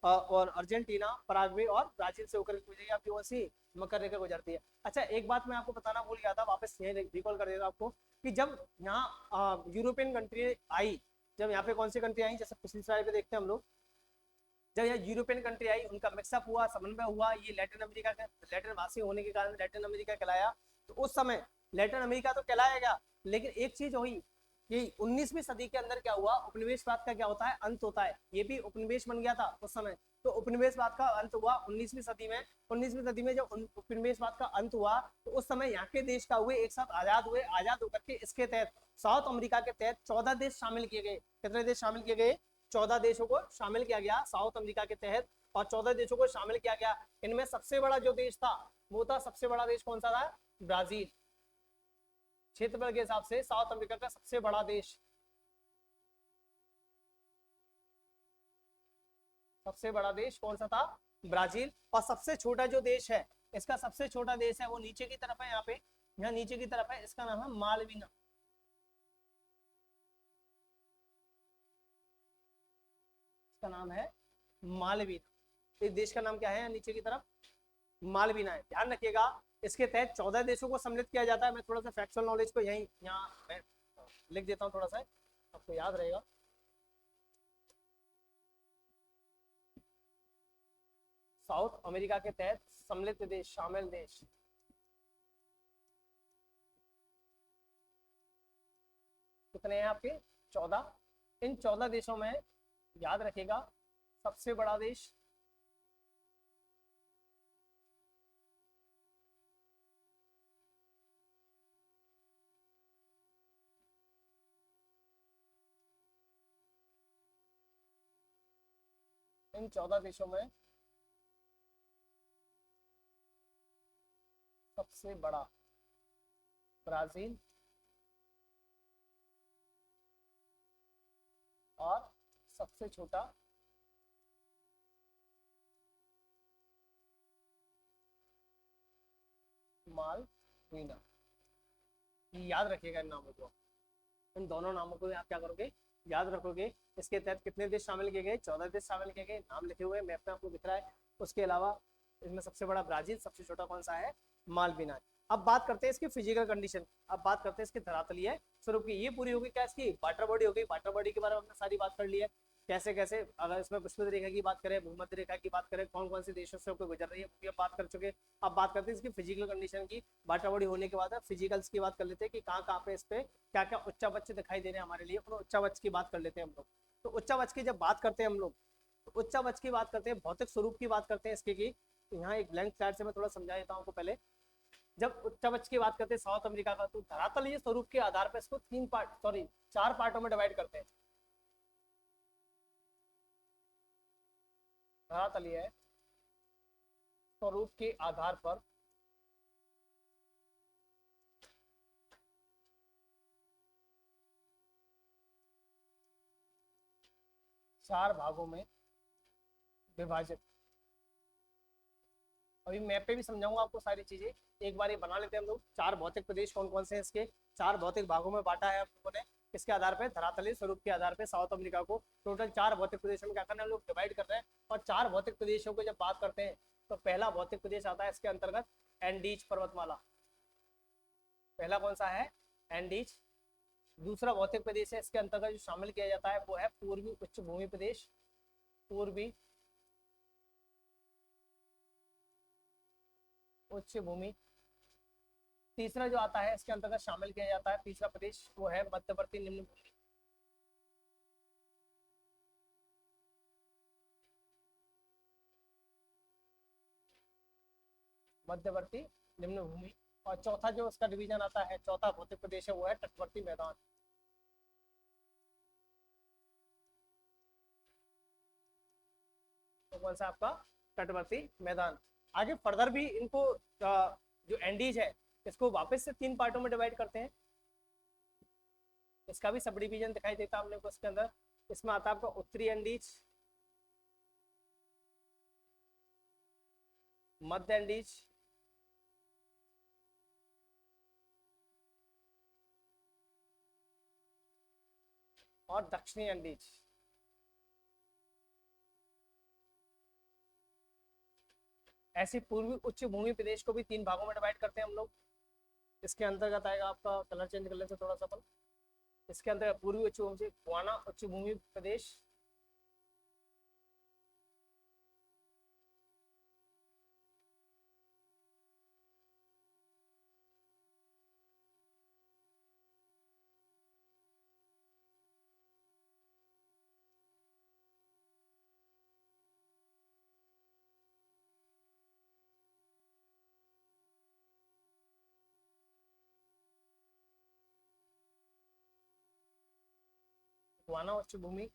और अर्जेंटीना, पराग्वे और ब्राजील से होकर गुजरी आपकी वैसी मकर रेखा गुजरती है। अच्छा, एक बात मैं आपको बताना भूल गया था, वापस ये रिकॉल कर देता आपको कि जब यहाँ यूरोपियन कंट्री आई, जब यहाँ पे कौन सी कंट्री आई, जैसे पिछली स्लाइड पे देखते हैं हम लोग, जब यहाँ यूरोपियन कंट्री आई उनका मिक्सअप हुआ, समन्वय हुआ, ये लैटिन अमेरिका का, लैटिन वासी होने के कारण लैटिन अमेरिका कहलाया। तो उस समय लैटिन अमेरिका तो कहलाएगा, लेकिन एक चीज हुई कि 19वीं सदी के अंदर क्या हुआ, उपनिवेशवाद का क्या होता है, अंत होता है। ये भी उपनिवेश बन गया था उस समय, तो उपनिवेशवाद का अंत हुआ 19वीं सदी में। 19वीं सदी में जब उपनिवेशवाद का अंत हुआ, तो उस समय यहाँ के देश का हुए एक साथ आजाद हुए। आजाद होकर के इसके तहत साउथ अमेरिका के तहत 14 देश शामिल किए गए। कितने देश शामिल किए गए, 14 देशों को शामिल किया गया साउथ अमेरिका के तहत, और 14 देशों को शामिल किया गया। इनमें सबसे बड़ा जो देश था वो था, सबसे बड़ा देश कौन सा था, ब्राजील। क्षेत्रफल के हिसाब से साउथ अमेरिका का सबसे बड़ा देश, सबसे बड़ा देश कौन सा था, ब्राजील। और सबसे छोटा जो देश है, इसका सबसे छोटा देश है वो नीचे की तरफ है, यहाँ पे, यहाँ नीचे की तरफ है, इसका नाम है मालवीना। इसका नाम है मालवीना। इस देश का नाम क्या है, नीचे की तरफ मालवीना है। ध्यान रखिएगा, इसके तहत 14 देशों को सम्मिलित किया जाता है। मैं थोड़ा सा फैक्चुअल नॉलेज को यहीं यहाँ मैं लिख देता हूँ, थोड़ा सा आपको याद रहेगा। साउथ अमेरिका के तहत सम्मिलित देश, शामिल देश, कितने हैं आपके, 14। इन 14 देशों में याद रखिएगा सबसे बड़ा देश इन 14 देशों में सबसे बड़ा ब्राजील और सबसे छोटा मालवीना। ये याद रखिएगा इन नामों को, इन दोनों नामों को आप क्या करोगे, याद रखोगे। इसके तहत कितने देश शामिल किए गए, 14 देश शामिल किए गए, नाम लिखे हुए मैप में आपको दिख रहा है। उसके अलावा इसमें सबसे बड़ा ब्राजील, सबसे छोटा कौन सा है, मालवीना। अब बात करते हैं इसकी फिजिकल कंडीशन, अब बात करते हैं इसके धरातलीय स्वरूप की। ये पूरी होगी क्या, इसकी वाटर बॉडी होगी। वाटर बॉडी के बारे में हमने सारी बात कर ली है, कैसे कैसे, अगर इसमें विषुवत रेखा की बात करें, भूमध्य रेखा की बात करें, कौन कौन से देशों से होकर गुजर रही है, वो बात कर चुके। अब बात करते हैं इसकी फिजिकल कंडीशन की। वाटर बॉडी होने के बाद फिजिकल्स की बात कर लेते हैं कि कहाँ कहाँ पे इस पे क्या क्या उच्चावच दिखाई दे रहे हैं हमारे लिए, उन उच्चावच की बात कर लेते हैं हम लोग। तो उच्चावच की जब बात करते हैं हम लोग, तो उच्चावच की बात करते हैं, भौतिक स्वरूप की बात करते हैं इसके की। तो यहाँ एक ब्लैंक स्लाइड से मैं थोड़ा समझा देता हूँ आपको पहले। जब उच्चावच की बात करते हैं साउथ अमेरिका का, तो धरातलीय स्वरूप के आधार पर इसको 4 पार्टों में डिवाइड करते हैं। धरातलीय स्वरूप के आधार पर 4 भागों में विभाजित। अभी मैप पे भी समझाऊंगा आपको सारी चीजें, एक बार ये बना लेते हैं हम लोग। 4 भौतिक प्रदेश कौन कौन से हैं, इसके 4 भौतिक भागों में बांटा है हम लोगों ने। इसके आधार पे, धरातलीय स्वरूप के आधार पे साउथ अमेरिका को टोटल 4 भौतिक प्रदेशों में क्या करना है, हम लोग डिवाइड कर रहे हैं। और 4 भौतिक प्रदेशों को जब बात करते हैं, तो पहला भौतिक प्रदेश आता है इसके अंतर्गत एंडीज पर्वतमाला। पहला कौन सा है, एंडीज। दूसरा भौतिक प्रदेश है इसके अंतर्गत जो शामिल किया जाता है, वो है पूर्वी उच्च भूमि प्रदेश, पूर्वी उच्च भूमि। तीसरा जो आता है इसके अंतर्गत शामिल किया जाता है, तीसरा प्रदेश वो है मध्यवर्ती निम्न भूमि। मध्यवर्ती निम्न भूमि। और चौथा जो उसका डिवीजन आता है, चौथा भौतिक प्रदेश है, वो है तटवर्ती मैदान। तो कौन सा आपका तटवर्ती मैदान। आगे फर्दर भी इनको जो एंडीज है इसको वापस से 3 पार्टों में डिवाइड करते हैं। इसका भी सब डिवीजन दिखाई देता है हमने को इसके अंदर। इसमें आता है आपका उत्तरी एंडीज, मध्य एंडीज, और दक्षिणी एंडीज। ऐसे पूर्वी उच्च भूमि प्रदेश को भी 3 भागों में डिवाइड करते हैं हम लोग। इसके अंतर्गत आएगा आपका, कलर चेंज कर लेते थोड़ा सा अपन। इसके अंदर पूर्वी उच्च भूमि, गोवाना उच्च भूमि प्रदेश, गोवाना उच्च भूमि।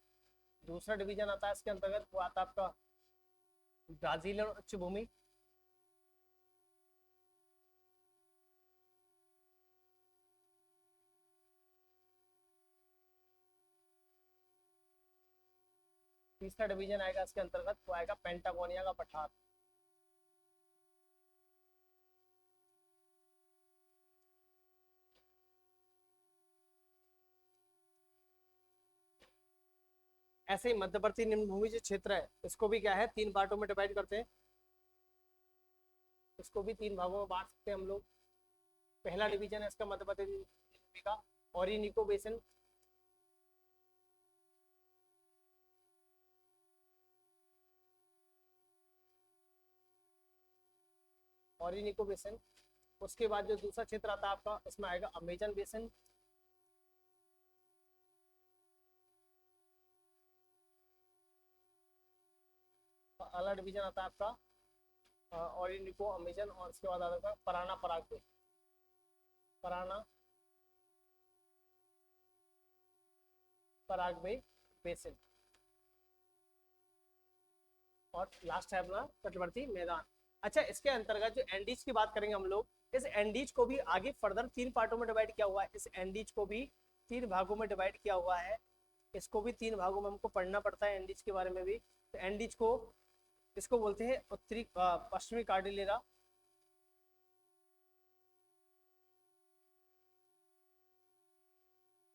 दूसरा डिवीजन आता है इसके अंतर्गत, वो आता है आपका ब्राजीलियन उच्च भूमि। तीसरा डिवीजन आएगा इसके अंतर्गत, वो आएगा पेंटागोनिया का पठार। ऐसे ही मध्यवर्ती निम्न भूमि जो क्षेत्र है इसको भी क्या है 3 पार्टों में डिवाइड करते हैं। इसको भी 3 भागों में बांट सकते हैं हम लोग। पहला डिवीजन है इसका मध्यवर्ती निम्न भूमि का, ओरिनिको बेसिन। ओरिनिको बेसिन। उसके बाद जो दूसरा क्षेत्र आता है आपका, इसमें आएगा अमेजन बेसिन। अगला डिवीजन आता है आपका ओरिनिको अमेजन, और उसके बाद आता है Parana Paraguay, Parana Paraguay basin. और लास्ट है अपना तटवर्ती मैदान। अच्छा, इसके अंतर्गत जो एंडीज की बात करेंगे हम लोग, इस एंडीज को भी आगे फर्दर 3 पार्टों में डिवाइड किया हुआ है। इस एंडीज को भी 3 भागों में डिवाइड किया हुआ है। इसको भी 3 भागों में हमको पढ़ना पड़ता है एंडीज के बारे में भी। तो एंडीज को, इसको बोलते हैं उत्तरी पश्चिमी कार्डिलेरा,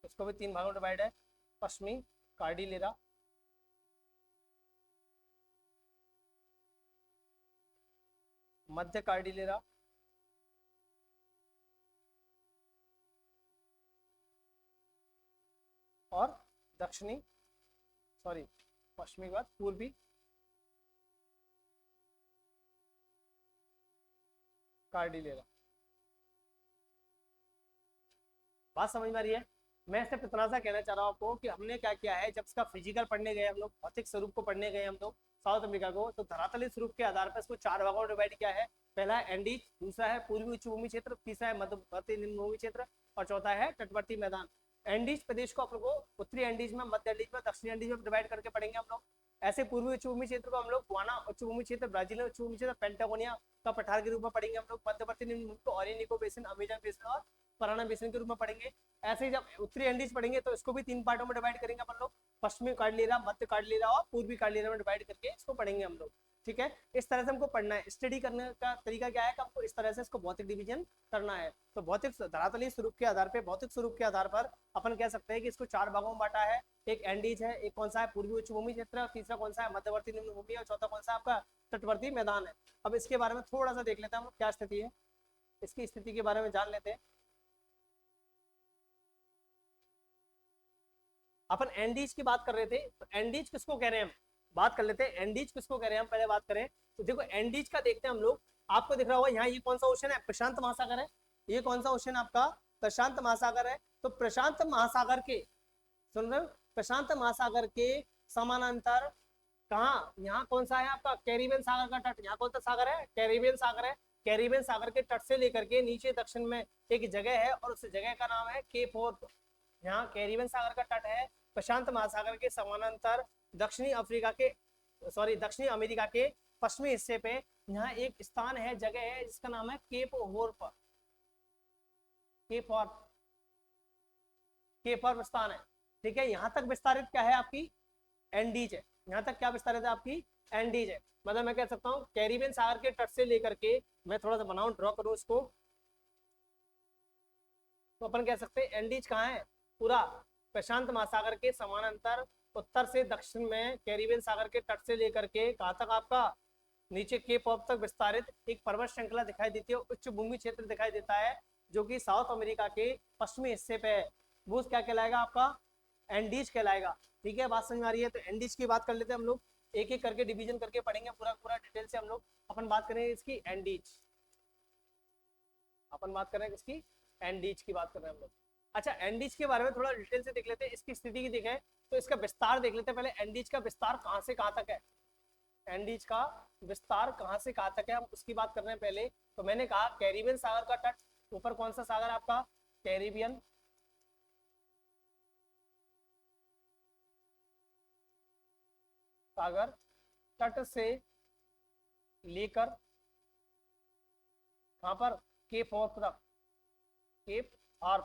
इसको भी 3 भागों में डिवाइड है। पश्चिमी कार्डिलेरा, मध्य कार्डिलेरा, और दक्षिणी, सॉरी पश्चिमी के बाद पूर्वी कार्डिलेरा। बात समझ में आ रही है। मैं सिर्फ इतना सा कहना चाह रहा हूँ आपको कि हमने क्या किया है, जब इसका फिजिकल पढ़ने गए हम लोग, भौतिक स्वरूप को पढ़ने गए हम लोग साउथ अमेरिका को, तो धरातलीय स्वरूप के आधार पर इसको 4 भागों में डिवाइड किया है। पहला है एंडीज, दूसरा है पूर्वी उच्च भूमि क्षेत्र, तीसरा है मध्यवर्ती निम्न भूमि क्षेत्र, और चौथा है तटवर्ती मैदान। एंडीज प्रदेश को आप लोग को उत्तरी एंडीज में, मध्य एंडीज में, दक्षिणी एंडीज में डिवाइड करके पढ़ेंगे हम लोग। ऐसे पूर्वी उच्च भूमि क्षेत्र को हम लोग गुआना उच्च भूमि क्षेत्र, ब्राजीलियन उच्च भूमि क्षेत्र, पेंटागोनिया का पठार के रूप में पढ़ेंगे हम लोग। मध्यवर्ती निम्न भूमि को ओरिनिको बेसिन, अमेजन बेसिन और पराना बेसिन के रूप में पढ़ेंगे। ऐसे ही जब उत्तरी एंडीज पढ़ेंगे तो इसको भी 3 पार्टों में डिवाइड करेंगे अपन लोग। पश्चिमी कार्डिलेरा, मध्य कार्डिलेरा और पूर्वी कार्डिलेरा में डिवाइड करके इसको पढ़ेंगे हम लोग। ठीक है, इस तरह से हमको पढ़ना है। स्टडी करने का तरीका क्या है कि हमको इस तरह से इसको भौतिक डिवीजन करना है। तो भौतिक धरातलीय स्वरूप के आधार पर, भौतिक स्वरूप के आधार पर अपन कह सकते हैं कि इसको 4 भागों में बांटा है। एक एंडीज है, एक कौन सा है पूर्वी उच्च भूमि क्षेत्र, तीसरा कौन सा है मध्यवर्ती निम्न भूमि, और चौथा कौन सा आपका तटवर्ती मैदान है। अब इसके बारे में थोड़ा सा देख लेते हैं हम क्या स्थिति है, इसकी स्थिति के बारे में जान लेते हैं। अपन एंडीज की बात कर रहे थे, तो एंडीज किसको कह रहे हैं हम, बात कर लेते हैं एंडीज किसको कह रहे हैं हम, पहले बात करें तो देखो एंडीज का देखते हैं हम लोग। आपको दिख रहा होगा यहाँ, ये कौन सा ओशन है, प्रशांत महासागर है। ये कौन सा ओशन आपका, प्रशांत महासागर है। तो प्रशांत महासागर के, सुन रहे हो, प्रशांत महासागर के समानांतर कहाँ, यहाँ कौन सा है आपका कैरिबियन सागर का तट। यहाँ कौन सा सागर है, कैरिबियन सागर है। कैरिबियन सागर के तट से लेकर के नीचे दक्षिण में एक जगह है और उस जगह का नाम है केप हॉर्न। यहाँ कैरिबियन सागर का तट है, प्रशांत महासागर के समानांतर दक्षिणी अमेरिका के पश्चिमी हिस्से पे यहाँ एक स्थान है, जगह है जिसका नाम है Cape Horn. Cape Horn, Cape Horn स्थान है, ठीक है। यहाँ तक विस्तारित क्या है आपकी एंडीज है, यहाँ तक क्या विस्तारित है आपकी एंडीज है। मतलब मैं कह सकता हूँ कैरिबियन सागर के तट से लेकर के, मैं थोड़ा सा बनाऊं ड्रॉ करूं इसको, तो अपन कह सकते हैं एंडीज कहाँ है, पूरा प्रशांत महासागर के समानांतर उत्तर से दक्षिण में कैरिबियन सागर के तट से लेकर के कहाँ तक आपका नीचे केप हॉर्न तक विस्तारित एक पर्वत श्रृंखला दिखाई देती है, उच्च भूमि क्षेत्र दिखाई देता है जो कि साउथ अमेरिका के पश्चिमी हिस्से पे है। वो क्या कहलाएगा आपका एंडीज कहलाएगा, ठीक है। बात समझ में आ रही है? तो एंडीज की बात कर लेते हैं हम लोग, एक एक करके डिवीजन करके पढ़ेंगे पूरा पूरा डिटेल से हम लोग। अपन बात करेंगे इसकी एंडीज, अपन बात करेंगे इसकी एंडीज की बात कर रहे हैं हम लोग। अच्छा, एंडीज के बारे में थोड़ा डिटेल से देख लेते हैं, इसकी स्थिति की देखें तो इसका विस्तार देख लेते हैं पहले। एंडीज का विस्तार कहाँ से कहाँ तक है, एंडीज का विस्तार कहाँ से कहाँ तक है, हम उसकी बात कर रहे हैं पहले। तो मैंने कहा कैरिबियन सागर का तट, ऊपर कौन सा सागर आपका कैरिबियन सागर, तट से लेकर कहां पर केप हॉर्न तक, केप हॉर्न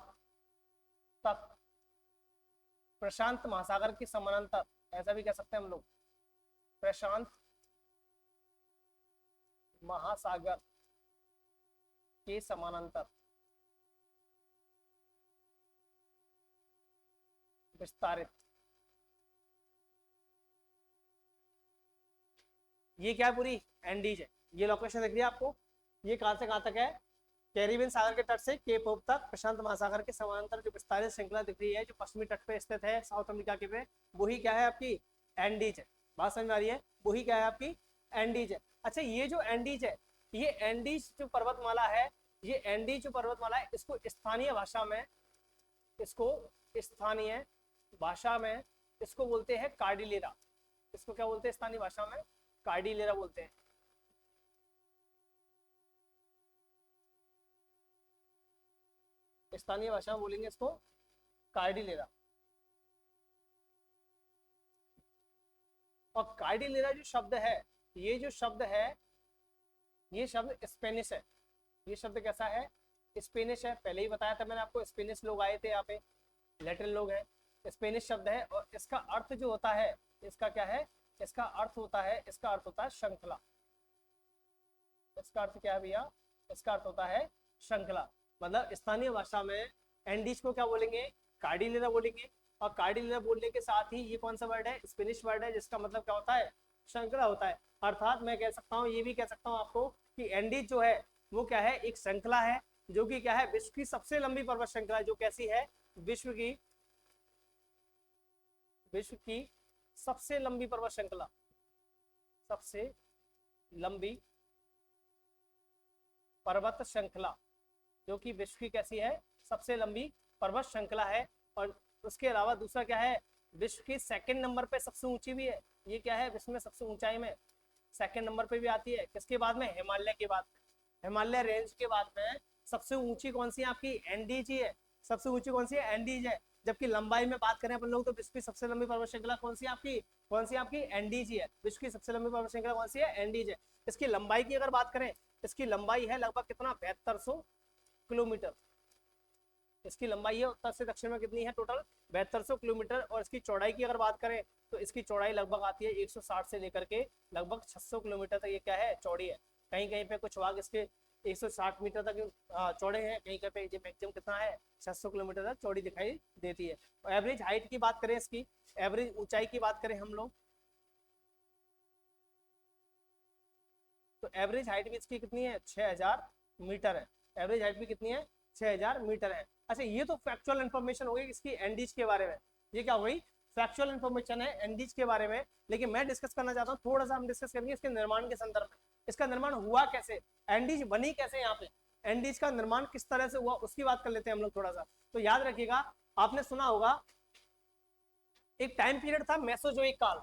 तक प्रशांत महासागर के समानांतर, ऐसा भी कह सकते हैं हम लोग, प्रशांत महासागर के समानांतर विस्तारित। ये क्या है, पूरी एंडीज है। ये लोकेशन दिख रही है आपको, ये कहां से कहां तक है, कैरिबियन सागर के तट से केप हॉर्न तक प्रशांत महासागर के समानांतर जो विस्तारित श्रृंखला दिख रही है, जो पश्चिमी तट पे स्थित है साउथ अमेरिका के पे, वही क्या है आपकी एंडीज है। बात समझ में आ रही है? वही क्या है आपकी एंडीज है। अच्छा, ये जो एंडीज है, ये एंडीज जो पर्वतमाला है, ये एंडीज जो पर्वतमाला है, इसको स्थानीय भाषा में, इसको स्थानीय भाषा में इसको बोलते हैं कार्डिलेरा। इसको क्या बोलते हैं स्थानीय भाषा में? कार्डिलेरा बोलते हैं। स्थानीय भाषा में बोलेंगे इसको कार्डिलेरा। और कार्डिलेरा जो शब्द है, ये जो शब्द है, ये शब्द स्पेनिश है। ये शब्द कैसा है? स्पेनिश है। पहले ही बताया था मैंने आपको, स्पेनिश लोग आए थे यहाँ पे, लैटिन लोग हैं, स्पेनिश शब्द है। और इसका अर्थ जो होता है, इसका क्या है, इसका अर्थ होता है, इसका अर्थ होता है श्रृंखला। इसका अर्थ क्या है भैया? इसका अर्थ होता है श्रृंखला। मतलब स्थानीय भाषा में एंडीज को क्या बोलेंगे? कार्डिलेरा बोलेंगे। और कार्डिलेरा बोलने के साथ ही ये कौन सा वर्ड है? स्पेनिश वर्ड है, जिसका मतलब क्या होता है? श्रृंखला होता है। अर्थात मैं कह सकता हूँ, ये भी कह सकता हूँ आपको कि एंडीज जो है वो क्या है? एक श्रृंखला है, जो कि क्या है? विश्व की सबसे लंबी पर्वत श्रृंखला, जो कैसी है? विश्व की सबसे लंबी पर्वत श्रृंखला, सबसे लंबी पर्वत श्रृंखला, जो कि विश्व की कैसी है? सबसे लंबी पर्वत श्रृंखला है। और उसके अलावा दूसरा क्या है? विश्व की सेकंड नंबर पे सबसे ऊंची भी है। ये क्या है? विश्व में सबसे ऊंचाई में सेकंड नंबर पे भी आती है। किसके बाद में? हिमालय के बाद में, हिमालय रेंज के बाद में सबसे ऊंची कौन सी है आपकी? एंडीज ही है। सबसे ऊंची कौन सी है? एंडीज है। जबकि लंबाई में बात करें अपन लोग, तो विश्व की सबसे लंबी पर्वत श्रृंखला कौन सी है आपकी? कौन सी आपकी? एंडीज ही है। विश्व की सबसे लंबी पर्वत श्रृंखला कौन सी है? एंडीज है। इसकी लंबाई की अगर बात करें, इसकी लंबाई है लगभग कितना? 7200 किलोमीटर। इसकी लंबाई है उत्तर से दक्षिण में कितनी है? Total 7200 kilometre. और इसकी चौड़ाई की अगर बात करें, तो इसकी चौड़ाई लगभग आती है 160 से लेकर के लगभग 600 किलोमीटर तक ये क्या है? चौड़ी है। कहीं कहीं पे कुछ भाग इसके 160 मीटर तक चौड़े हैं, कहीं कहीं पे ये मैक्सिमम कितना है? 600 किलोमीटर तक चौड़ी दिखाई देती है। और एवरेज हाइट की बात करें, इसकी एवरेज ऊंचाई की बात करें हम लोग, तो एवरेज हाइट भी इसकी कितनी है? 6000 मीटर है। एवरेज हाइट भी कितनी है? 6000 मीटर है। अच्छा, ये तो फैक्चुअल इन्फॉर्मेशन हो गई इसकी एंडीज के बारे में। ये क्या हो गई? फैक्चुअल इन्फॉर्मेशन है एंडीज के बारे में। लेकिन मैं डिस्कस करना चाहता हूँ, थोड़ा सा हम डिस्कस करेंगे इसके निर्माण के संदर्भ में। इसका निर्माण हुआ कैसे? एंडीज बनी कैसे? यहाँ पे एंडीज का निर्माण किस तरह से हुआ, उसकी बात कर लेते हैं हम लोग थोड़ा सा। तो याद रखिएगा, आपने सुना होगा एक टाइम पीरियड था मेसोजोइक काल।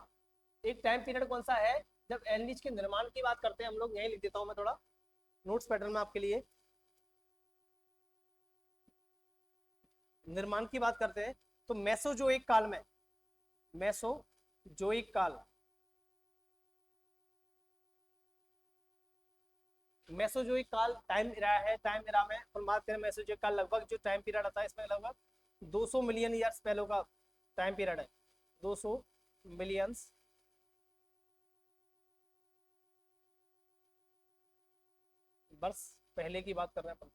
एक टाइम पीरियड कौन सा है? जब एंडीज के निर्माण की बात करते हैं हम लोग, यही लिख देता हूँ मैं थोड़ा। नोट्स पैटर्न में आपके लिए निर्माण की बात करते हैं तो मेसोजोइक काल में, मेसोजोइक काल, मेसोजोइक काल टाइम इरा है। टाइम इरा में अपन बात करें मेसोजोइक काल, लगभग जो टाइम पीरियड आता है इसमें लगभग 200 मिलियन ईयर्स पहले का टाइम पीरियड है। 200 मिलियंस वर्ष पहले की बात कर रहे हैं अपन।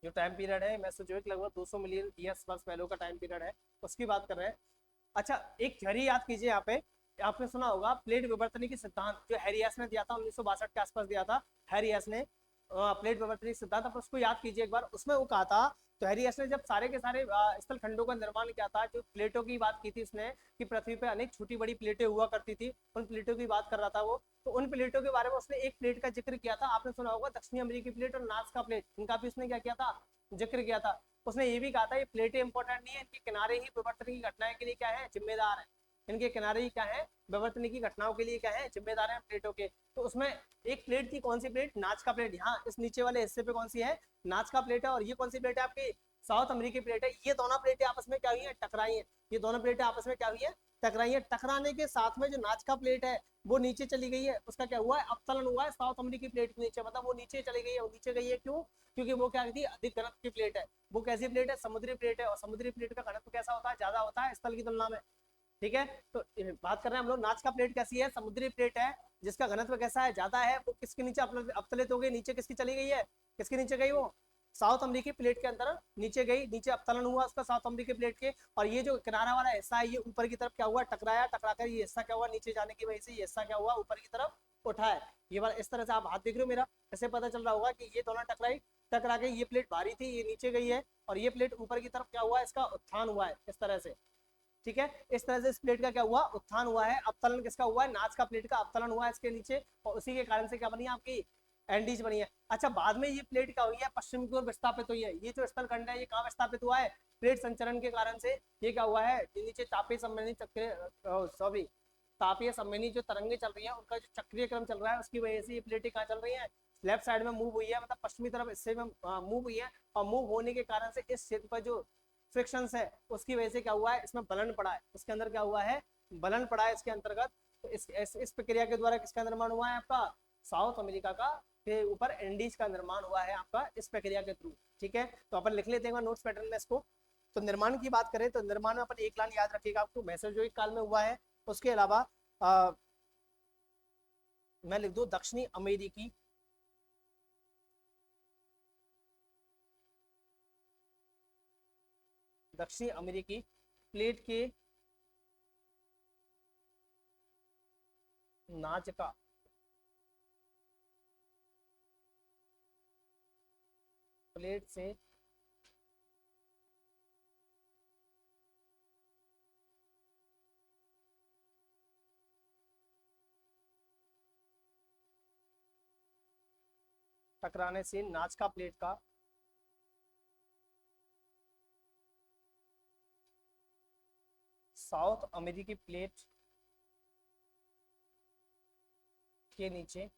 जो टाइम पीरियड है मेसोजोइक लगभग 200 मिलियन ईयर्स वर्ष पहले का टाइम पीरियड है, उसकी बात कर रहे हैं। अच्छा, एक थ्योरी याद कीजिए यहाँ पे, आपने सुना होगा प्लेट विवर्तनी की सिद्धांत, जो हैरियस ने दिया था 1962 के आसपास दिया था हैरियस ने प्लेट विवर्तनी सिद्धांत, आप उसको याद कीजिए एक बार। उसमें वो कहा था, तो हैरियस ने जब सारे के सारे स्थल खंडों का निर्माण किया था, जो प्लेटों की बात की थी उसने कि पृथ्वी पे अनेक छोटी बड़ी प्लेटें हुआ करती थी, उन प्लेटों की बात कर रहा था वो। तो उन प्लेटों के बारे में उसने एक प्लेट का जिक्र किया था, आपने सुना होगा दक्षिणी अमेरिकी प्लेट और नाज़का प्लेट, इनका भी उसने क्या किया था, जिक्र किया था। उसने ये भी कहा था ये प्लेटें इंपॉर्टेंट नहीं है, इनके किनारे ही विवर्तन की घटनाएं के लिए क्या है, जिम्मेदार है। इनके किनारे ही क्या है, विवर्तन की घटनाओं के लिए क्या है, जिम्मेदार है प्लेटों के। तो उसमें एक प्लेट थी, कौन सी प्लेट, नाज़का प्लेट। यहाँ इस नीचे वाले हिस्से पे कौन सी है, नाज़का प्लेट है। और ये कौन सी प्लेट है आपकी, साउथ अमेरिकी प्लेट है। ये दोनों प्लेटें आपस में क्या हुई है, टकराई है। ये दोनों प्लेटें आपस में क्या हुई है, टकराई है। टकराने के साथ में जो नाज़का प्लेट है वो नीचे चली गई है, उसका क्या हुआ है, अपतलन हुआ है साउथ अमेरिकी प्लेट के नीचे, मतलब वो नीचे चली गई है। वो नीचे गई है क्यों, क्योंकि वो क्या थी, अधिक घनत्व की प्लेट है। वो कैसी प्लेट है, समुद्री प्लेट है। और समुद्री प्लेट का घनत्व कैसा होता है, ज्यादा होता है स्थल की तुलना में। ठीक है, तो बात कर रहे हैं हम लोग नाज़का प्लेट कैसी है, समुद्री प्लेट है, जिसका घनत्व कैसा है, ज्यादा है। वो किसके नीचे अपतलित हो गई, नीचे किसकी चली गई है, किसके नीचे गई, वो साउथ अमेरिकी प्लेट के अंदर नीचे गई, नीचे अपतलन हुआ उसका साउथ अमेरिकी प्लेट के। और ये जो किनारा वाला हिस्सा है ये ऊपर की तरफ क्या हुआ, टकराया, टकराकर ये हिस्सा क्या हुआ, नीचे जाने की वजह से ये हिस्सा क्या हुआ, ऊपर की तरफ उठा है। ये वाला इस तरह से आप हाथ देख रहे हो मेरा, ऐसे पता चल रहा होगा कि ये दोनों टकराई, टकरा के ये प्लेट भारी थी, ये नीचे गई है, और ये प्लेट ऊपर की तरफ क्या हुआ, इसका उत्थान हुआ है इस तरह से। ठीक है, इस तरह से इस प्लेट का क्या हुआ, उत्थान हुआ है। अपतलन किसका हुआ है, नाज़का प्लेट का अपतलन हुआ है इसके नीचे, और उसी के कारण से क्या बनी है आपकी, एंडीज बनी है। अच्छा, बाद में ये प्लेट क्या हुई है, पश्चिम की ओर विस्थापित हुई है। ये जो स्थल खंड है ये कहाँ विस्थापित हुआ है, प्लेट संचरण के कारण से ये क्या हुआ है, नीचे तापीय सम्मेलनी चक्र, सॉरी तापीय सम्मेलनी जो तरंगे चल रही है उनका जो चक्रीय क्रम चल रहा है, उसकी वजह से ये प्लेटें कहाँ चल रही है, लेफ्ट साइड में मूव हुई है, मतलब पश्चिमी तरफ हिस्से में मूव हुई है। और मूव होने के कारण से इस क्षेत्र पर जो फ्रिक्शंस है उसकी वजह से क्या हुआ है, इसमें बलन पड़ा है, इसके अंदर क्या हुआ है, बलन पड़ा है इसके अंतर्गत। तो इस प्रक्रिया के द्वारा किसका निर्माण हुआ है आपका, साउथ अमेरिका का के ऊपर एंडीज का निर्माण हुआ है आपका इस प्रक्रिया के थ्रू। ठीक है, तो अपन लिख लेते हैं नोट्स पैटर्न में इसको। तो निर्माण की बात करें तो निर्माण में अपन एक लाइन याद रखिएगा आपको, मेसोजोइक काल में हुआ है। उसके अलावा मैं लिख दूं दक्षिणी अमेरिकी, दक्षिणी अमेरिकी प्लेट के नाज़का प्लेट से टकराने से नाज़का प्लेट का साउथ अमेरिकी प्लेट के नीचे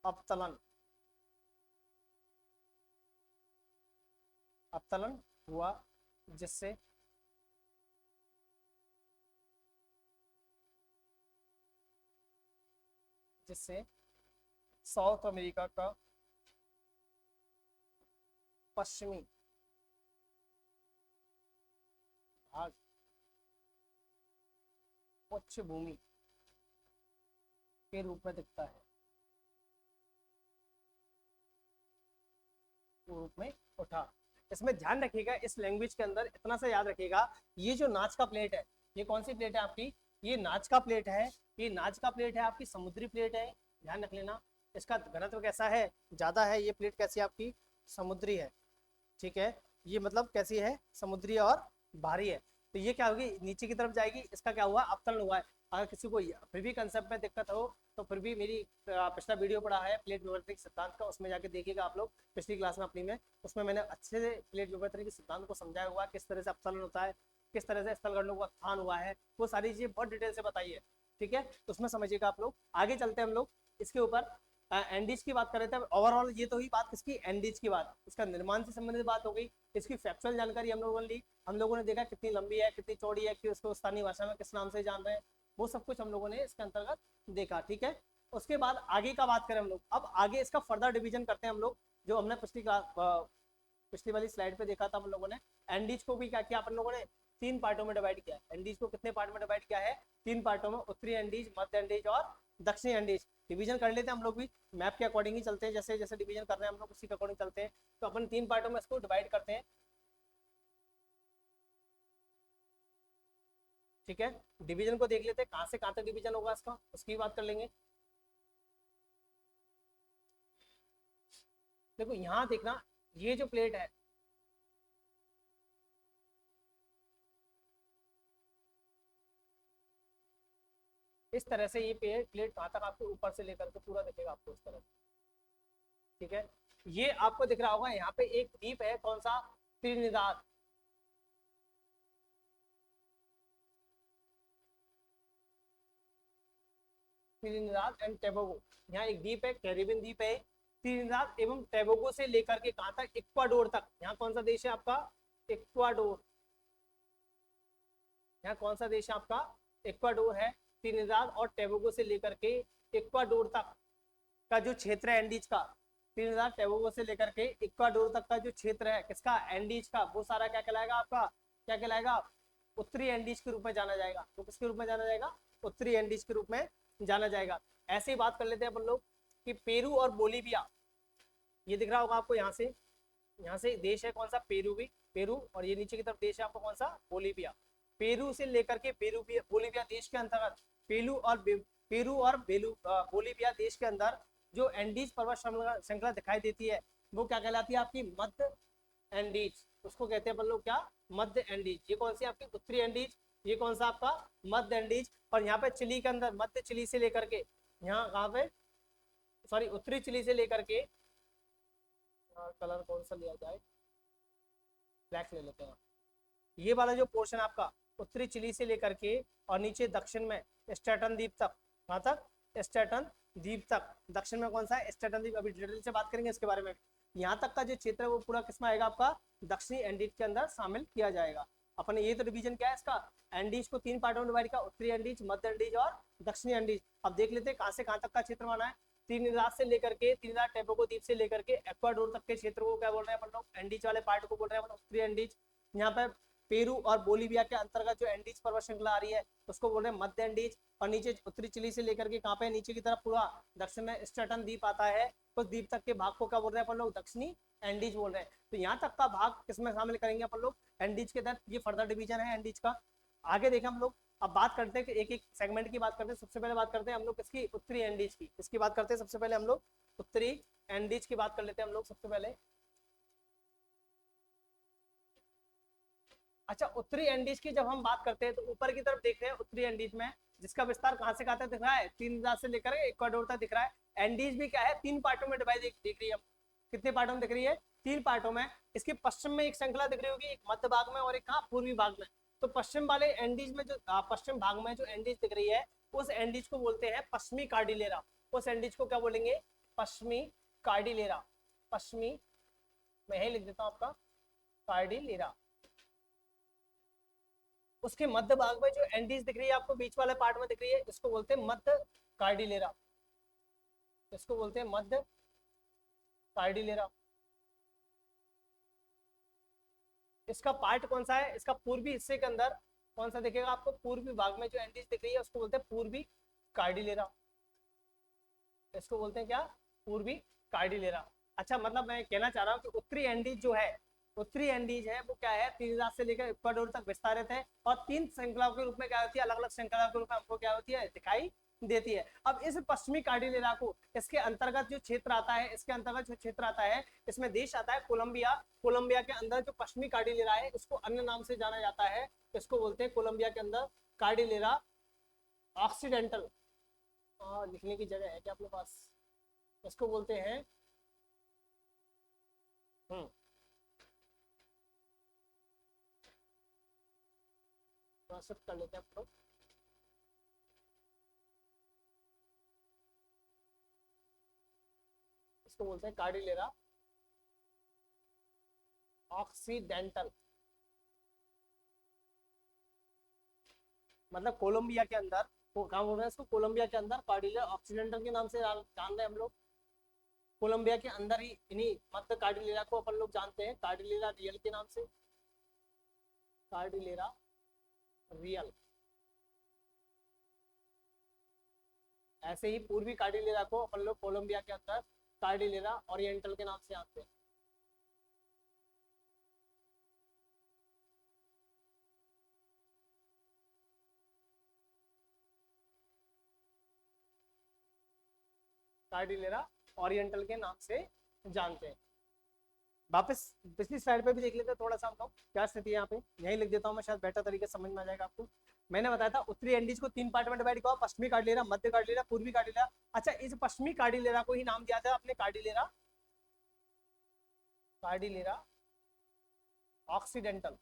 अपतलन, अपतलन हुआ, जिससे जिससे साउथ अमेरिका का पश्चिमी भाग उच्च भूमि के रूप में दिखता है, रूप में उठा। इसमें ध्यान रखिएगा, इस लैंग्वेज के अंदर इतना सा याद रखिएगा, ये जो नाज़का प्लेट है, ये कौन सी प्लेट है आपकी, ये नाज़का प्लेट है। ये नाज़का प्लेट है आपकी, समुद्री प्लेट है, ध्यान रख लेना। इसका घनत्व कैसा है, ज्यादा है। ये प्लेट कैसी है आपकी, समुद्री है। ठीक है, ये मतलब कैसी है, समुद्री और भारी है। तो ये क्या होगी, नीचे की तरफ जाएगी, इसका क्या हुआ, अपतलन हुआ है। अगर किसी को फिर भी कंसेप्ट में दिक्कत हो तो फिर भी मेरी पिछला वीडियो पड़ा है प्लेट विवर्तन सिद्धांत का, उसमें जाके देखिएगा आप लोग, पिछली क्लास में अपनी में, उसमें मैंने अच्छे से प्लेट विवर्तन के सिद्धांत को समझाया हुआ, किस तरह से अपतलन होता है, किस तरह से स्थल खंडों का उत्थान हुआ है, वो सारी चीजें बहुत डिटेल से बताई है। ठीक है, तो उसमें समझिएगा आप लोग। आगे चलते हैं हम लोग इसके ऊपर। एंडीज की बात कर रहे थे ओवरऑल, ये तो ही बात किसकी, एंडीज की बात, इसका निर्माण से संबंधित बात हो गई। इसकी फैक्चुअल जानकारी हम लोगों ने ली, हम लोगों ने देखा कितनी लंबी है कितनी चौड़ी है, कि उसको स्थानीय भाषा में किस नाम से जान रहे हैं, वो सब कुछ हम लोगों ने इसके अंतर्गत देखा। ठीक है, उसके बाद आगे का बात करें हम लोग, अब आगे इसका फर्दर डिवीजन करते हैं हम लोग, जो हमने पिछली वाली स्लाइड पे देखा था हम लोगों ने। एंडीज को भी क्या किया अपन लोगों ने, 3 पार्टों में डिवाइड किया। एंडीज को कितने पार्ट में डिवाइड किया है, 3 पार्टों में, उत्तरी एंडीज, मध्य एंडीज और दक्षिणी एंडीज। डिवीजन कर लेते हैं हम लोग भी, मैप के अकॉर्डिंग ही चलते हैं, जैसे जैसे डिवीजन कर रहे हैं हम लोग उसी के अकॉर्डिंग चलते हैं। तो अपन 3 पार्टों में इसको डिवाइड करते हैं। ठीक है, डिवीजन को देख लेते हैं, कहां से कहां तक डिवीजन होगा इसका, उसकी बात कर लेंगे। देखो यहाँ देखना, ये जो प्लेट है, इस तरह से ये प्लेट कहाँ तक आपको ऊपर से लेकर के पूरा दिखेगा आपको इस तरह से। ठीक है, ये आपको दिख रहा होगा, यहाँ पे एक द्वीप है, कौन सा, त्रिनिदाद। त्रिनिदाद एंड टोबैगो, यहाँ एक द्वीप है, कैरिबियन द्वीप है। त्रिनिदाद एवं टोबैगो से लेकर के कहाँ तक, इक्वाडोर तक। यहाँ कौन सा देश है आपका, इक्वाडोर। यहाँ कौन सा देश है आपका, इक्वाडोर है। त्रिनिदाद और टोबैगो से लेकर के इक्वाडोर तक का जो क्षेत्र है एंडीज का, त्रिनिदाद टोबैगो से लेकर के इक्वाडोर तक का जो क्षेत्र है किसका, एंडीज का, वो सारा क्या कहलाएगा आपका, क्या कहलाएगा, उत्तरी एंडीज के रूप में जाना जाएगा। तो किसके रूप में जाना जाएगा, उत्तरी एंडीज के रूप में जाना जाएगा। ऐसे ही बात कर लेते हैं अपन लोग कि पेरू और बोलीविया, ये दिख रहा होगा आपको, यहाँ से देश है कौन सा, पेरू भी, पेरू, और ये नीचे की तरफ देश है आपको कौन सा, बोलीविया। पेरू से लेकर के बोलीविया देश के अंतर्गत, पेरू और बोलीविया देश के अंदर जो एंडीज पर्वत श्रृंखला दिखाई देती है, वो क्या कहलाती है आपकी, मध्य एंडीज। उसको कहते हैं अपन लोग क्या, मध्य एंडीज। ये कौन सी आपकी, उत्तरी एंडीज, ये कौन सा आपका, मध्य एंडीज। और यहाँ पे चिली के अंदर, मध्य चिली से लेकर के, यहाँ कहाँ पे, सॉरी, उत्तरी चिली से लेकर के, कलर कौन सा लिया जाए, ब्लैक ले लेते हैं। ये वाला जो पोर्शन आपका उत्तरी चिली से लेकर के और नीचे दक्षिण में स्टेटन द्वीप तक, कहाँ तक, स्टेटन द्वीप तक। दक्षिण में कौन सा है, स्टेटन द्वीप, अभी डिटेल से बात करेंगे इसके बारे में। यहाँ तक का जो क्षेत्र है वो पूरा किसमें आएगा आपका, दक्षिणी एंडीज के अंदर शामिल किया जाएगा। अपन ये तो डिवीजन क्या है इसका, एंडीज को 3 पार्टों में डिवाइड किया, उत्तरी एंडीज, मध्य एंडीज और दक्षिणी एंडीज। अब देख लेते हैं कहाँ से कहाँ तक का क्षेत्र माना है। त्रिनिदाद से लेकर के, त्रिनिदाद टोबैगो द्वीप से लेकर के एक्वाडोर तक के क्षेत्र को क्या बोल रहे हैं अपन लोग, एंडीज वाले पार्ट को बोल रहे हैं अपन उत्तरी एंडीज। यहाँ पे पेरू और बोलीविया के अंतर्गत जो एंडीज पर्वत श्रृंखला आ रही है उसको बोल रहे हैं मध्य एंडीज। और नीचे उत्तरी चिली से लेकर के कहाँ पे, नीचे की तरफ पूरा दक्षिण में स्टेटन द्वीप आता है, उस द्वीप तक के भाग को क्या बोल रहे हैं अपन लोग, दक्षिणी एंडीज बोल रहे हैं। तो यहाँ तक का भाग किसमें शामिल करेंगे अपन लोग, एंडीज के तहत। ये फर्दर डिवीजन है एंडीज का। आगे देखें हम लोग, अब बात करते हैं कि एक एक सेगमेंट की बात करते हैं। सबसे पहले बात करते हैं हम लोग किसकी, उत्तरी एंडीज की, इसकी बात करते हैं। सबसे पहले हम लोग उत्तरी एंडीज की बात कर लेते हैं हम लोग सबसे पहले। अच्छा, उत्तरी एंडीज की जब हम बात करते हैं तो ऊपर की तरफ देख रहे हैं उत्तरी एंडीज में, जिसका विस्तार कहां से कहां तक दिख रहा है, 3000 से लेकर इक्वाडोर तक दिख रहा है। एंडीज भी क्या है, 3 पार्टों में डिवाइड दिख रही है। कितने पार्टों में दिख रही है, 3 पार्टों में। इसके पश्चिम में एक श्रृंखला दिख रही होगी, एक मध्य भाग में और एक कहाँ, पूर्वी भाग में। तो पश्चिम वाले एंडीज में जो पश्चिम भाग में जो एंडीज दिख रही है, उस एंडीज को बोलते हैं पश्चिमी कार्डिलेरा। उस एंडीज को क्या बोलेंगे, पश्चिमी कार्डिलेरा। पश्चिमी, मैं यही लिख देता हूँ आपका, कार्डिलेरा। उसके मध्य भाग में जो एंडीज दिख रही है आपको, बीच वाले पार्ट में दिख रही है, इसको बोलते हैं मध्य कार्डिलेरा। इसको बोलते हैं मध्य कार्डिलेरा। इसका पार्ट कौन सा है, इसका पूर्वी हिस्से के अंदर कौन सा दिखेगा आपको, पूर्वी भाग में जो एंडीज दिख रही है उसको बोलते हैं पूर्वी कार्डिलेरा। इसको बोलते हैं क्या, पूर्वी कार्डिलेरा। अच्छा, मतलब मैं कहना चाह रहा हूँ कि उत्तरी एंडीज जो है, उत्तरी एंडीज है वो क्या है, 3000 से लेकर इक्वाडोर तक विस्तारित है और 3 श्रृंखलाओं के रूप में क्या होती है, अलग अलग श्रृंखलाओं के रूप में हमको क्या होती है, दिखाई देती है। अब इस पश्चिमी कार्डिलेरा को, इसके अंतर्गत जो क्षेत्र आता है, इसके अंतर्गत जो क्षेत्र आता है, इसमें देश आता है कोलंबिया। कोलंबिया के अंदर जो पश्चिमी कार्डिलेरा है उसको अन्य नाम से जाना जाता है, इसको बोलते हैं कोलंबिया के अंदर कार्डिलेरा ऑक्सीडेंटल। लिखने की जगह है क्या अपने पास, इसको बोलते हैं शिफ्ट कर लेते हैं आप लोग। इसको बोलते हैं कार्डिलेरा ऑक्सीडेंटल, मतलब कोलंबिया के अंदर, कहाँ बोल रहे हैं इसको, कोलंबिया के अंदर कार्डिलेरा ऑक्सीडेंटल के नाम से जान रहे हैं हम लोग। कोलंबिया के अंदर ही इन्हीं मध्य कार्डिलेरा को अपन लोग जानते हैं कार्डिलेरा रियल के नाम से, कार्डिलेरा रियल। ऐसे ही पूर्वी कार्डिलेरा को अपन लोग कोलंबिया के अंदर कार्डिलेरा ओरिएंटल के नाम से जानते हैं। कार्डिलेरा ओरिएंटल के नाम से जानते हैं। वापस पिछली स्लाइड पे भी देख लेते हैं थोड़ा सा हम लोग क्या स्थिति है यहाँ पे, यही लिख देता हूँ मैं, शायद बेटर तरीके से समझ में आ जाएगा आपको। मैंने बताया था उत्तरी एंडीज को 3 पार्ट में डिवाइड किया, पश्चिमी कार्डिलेरा, मध्य कार्डिलेरा, पूर्वी कार्डिलेरा। अच्छा, इस पश्चिमी कार्डिलेरा को ही नाम दिया था अपने Cordillera, Cordillera occidental,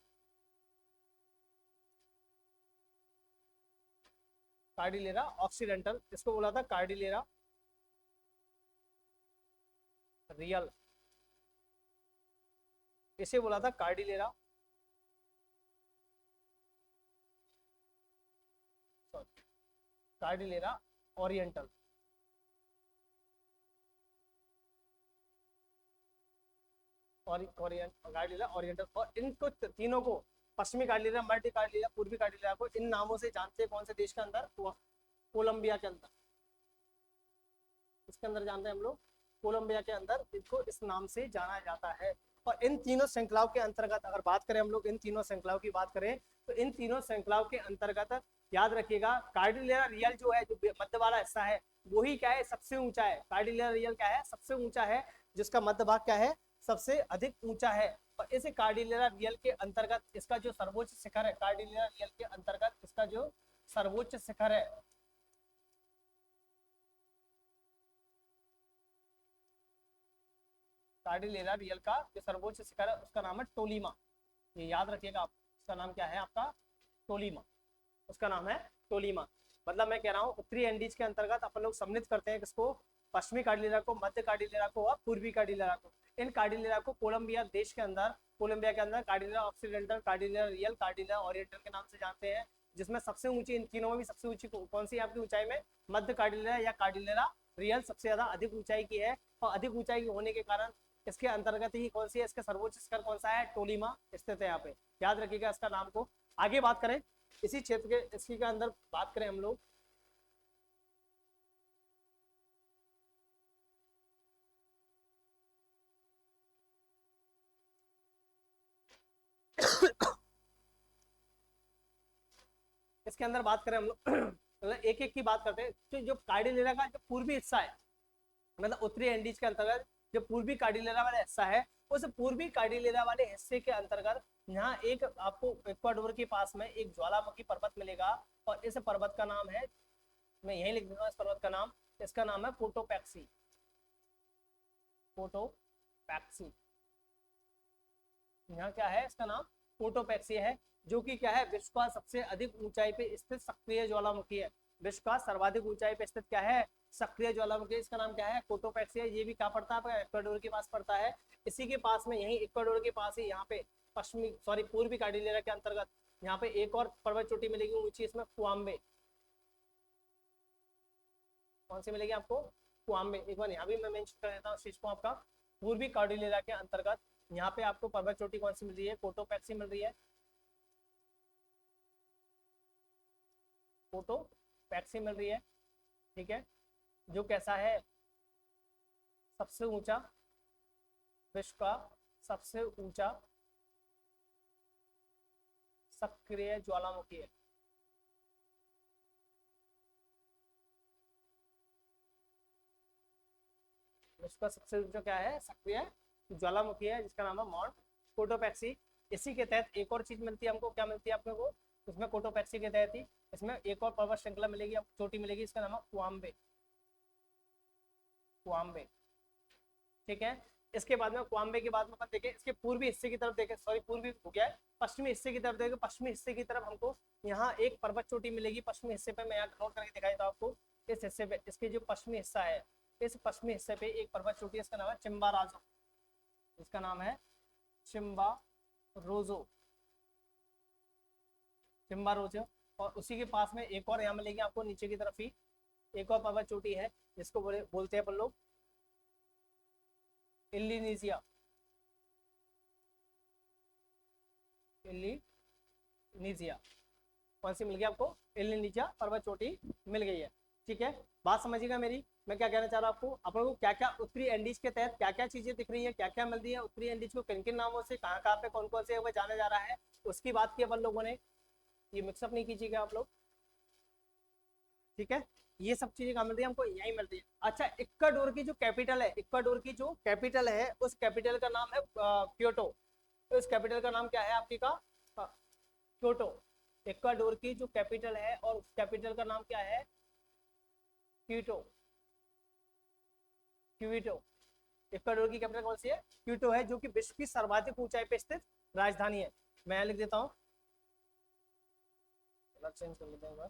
Cordillera occidental, इसको बोला था कार्डिलेरा रियल, इसे बोला था कार्डिलेरा कार्डिलेरा ओरिएंटल। और कार्डिलेरा ओरिएंटल, और इनको तीनों को पश्चिमी कार्डिलेरा, मध्य कार्डिलेरा, पूर्वी कार्डिलेरा को इन नामों से जानते हैं कौन से देश के अंदर, कोलंबिया के अंदर। इसके अंदर जानते हैं हम लोग कोलंबिया के अंदर इसको इस नाम से जाना जाता है। और इन तीनों श्रृंखलाओं के अंतर्गत अगर बात करें हम लोग, इन तीनों श्रृंखलाओं की बात करें तो इन तीनों श्रृंखलाओं के अंतर्गत याद रखिएगा कार्डिलेरा रियल जो है, जो मध्य वाला हिस्सा है, वही क्या है, सबसे ऊंचा है। कार्डिलेरा रियल क्या है, सबसे ऊंचा है, जिसका मध्य भाग क्या है, सबसे अधिक ऊंचा है। और इस कार्डिलेरा रियल के अंतर्गत इसका जो सर्वोच्च शिखर है, कार्डिलेरा रियल के अंतर्गत इसका जो सर्वोच्च शिखर है, कार्डिलेरा रियल का जो सर्वोच्च शिखर है उसका नाम है टोलीमा। ये याद रखिएगा आप, उसका नाम क्या है आपका, टोलीमा, उसका नाम है टोलीमा। मतलब मैं कह रहा हूँ उत्तरी एंडीज के अंतर्गत अपन लोग सम्मिलित करते हैं किसको, पश्चिमी कार्डिलेरा को, मध्य कार्डिलेरा को और पूर्वी कार्डिलेरा को। इन कार्डिलेरा को कोलंबिया देश के अंदर, कोलंबिया के अंदर Cordillera occidental, Cordillera real, Cordillera oriental के नाम से जानते हैं। जिसमें सबसे ऊंची, इन तीनों में भी सबसे ऊंची कौन सी आपकी ऊंचाई में, मध्य कार्डिलेरा या कार्डिलेरा रियल सबसे ज्यादा अधिक ऊंचाई की है। और अधिक ऊंचाई की होने के कारण इसके अंतर्गत ही कौन सी है, इसका सर्वोच्च शिखर कौन सा है, टोलीमा स्थित है यहाँ पे। याद रखिएगा इसका नाम को। आगे बात करें इसी क्षेत्र के, इसी के अंदर बात करें हम लोग, इसके अंदर बात करें हम लोग मतलब एक एक की बात करते हैं। तो जो कार्डिलेरा का जो पूर्वी हिस्सा है, मतलब उत्तरी एंडीज के अंतर्गत जो पूर्वी कार्डिलेरा वाला हिस्सा है, उस पूर्वी कार्डिलेरा वाले हिस्से के अंतर्गत यहाँ एक आपको इक्वाडोर के पास में एक ज्वालामुखी पर्वत मिलेगा। और इस पर्वत का नाम है, मैं यही लिख दूंगा इस पर्वत का नाम, इसका नाम है कोटोपैक्सी, कोटोपैक्सी। यहाँ क्या है, इसका नाम कोटोपैक्सी है, जो कि क्या है, विश्व का सबसे अधिक ऊंचाई पे स्थित सक्रिय ज्वालामुखी है। विश्व का सर्वाधिक ऊंचाई पे स्थित क्या है, सक्रिय ज्वालामुखी, इसका नाम क्या है, कोटोपैक्सी है। ये भी क्या पड़ता है, इक्वाडोर के पास पड़ता है। इसी के पास में, यही इक्वाडोर के पास ही यहाँ पे पूर्वी कार्डिलेरा के अंतर्गत यहाँ पे एक और पर्वत चोटी मिलेगी ऊंची, इसमें कुआम्बे। कौन सी मिलेगी आपको, कुआम्बे। एक बार यहाँ भी मैं मेंशन कर देता हूँ इस चीज को, आपका पूर्वी कार्डिलेरा के अंतर्गत यहाँ पे आपको पर्वत चोटी कौन सी मिल रही है, कोटोपैक्सी मिल रही है, कोटोपैक्सी मिल रही है। ठीक है, जो कैसा है, सबसे ऊंचा, विश्व का सबसे ऊंचा सक्रिय ज्वालामुखी है। विश्व का सबसे ऊंचा क्या है, सक्रिय ज्वालामुखी है, जिसका नाम है माउंट कोटोपैक्सी। इसी के तहत एक और चीज मिलती है हमको, क्या मिलती है आपको को, उसमें कोटोपैक्सी के तहत ही इसमें एक और पर्वत श्रृंखला मिलेगी, आपको चोटी मिलेगी, इसका नाम है कुआम्बे, कुआम्बे। ठीक है, इसके बाद में कुआम्बे के बाद में अपन देखें इसके पूर्वी हिस्से की तरफ देखें, सॉरी पूर्वी हो गया है, पश्चिमी हिस्से की तरफ देखें। पश्चिमी हिस्से की तरफ हमको यहाँ एक पर्वत चोटी मिलेगी, पश्चिमी हिस्से पे मैं यहाँ नोट करके दिखाई था आपको, इस हिस्से पे, इसके जो पश्चिमी हिस्सा है, इस पश्चिमी हिस्से पे एक पर्वत चोटी है, इसका नाम है चिम्बाराजो, इसका नाम है चिम्बारोजो, चिम्बारोजो। और उसी के पास में एक और यहाँ मिलेगी आपको नीचे की तरफ ही एक और पर्वत चोटी है, जिसको बोलते हैं अपन लोग इल्लिनीजिया, इल्लिनीजिया। कौन सी मिल गई आपको? इल्लिनीजिया पर्वत चोटी मिल गई है। ठीक है, बात समझिएगा मेरी, मैं क्या कहना चाह रहा हूँ आपको, अपन को क्या क्या उत्तरी एंडीज के तहत क्या क्या चीजें दिख रही है, क्या क्या मिल रही है, उत्तरी एंडीज को किन किन नामों से कहाँ कहाँ पे कौन कौन से हुए जाना जा रहा है, उसकी बात की अपन लोगों ने। ये मिक्सअप नहीं कीजिएगा आप लोग, ठीक है। ये सब चीजें कहाँ मिल रही है हमको? यही मिल रही है। अच्छा, इक्वाडोर की जो कैपिटल है, इक्वाडोर की जो कैपिटल है, उस कैपिटल का नाम है क्योटो। तो इस कैपिटल का नाम क्या है आपकी का? क्योटो। इक्वाडोर की जो कैपिटल है और उस कैपिटल का नाम क्या है? Quito, Quito. इक्वाडोर की कैपिटल कौन सी है? क्यूटो है, जो कि विश्व की सर्वाधिक ऊंचाई पे स्थित राजधानी है। मैं यहाँ लिख देता हूँ, चेंज कर लेते हैं।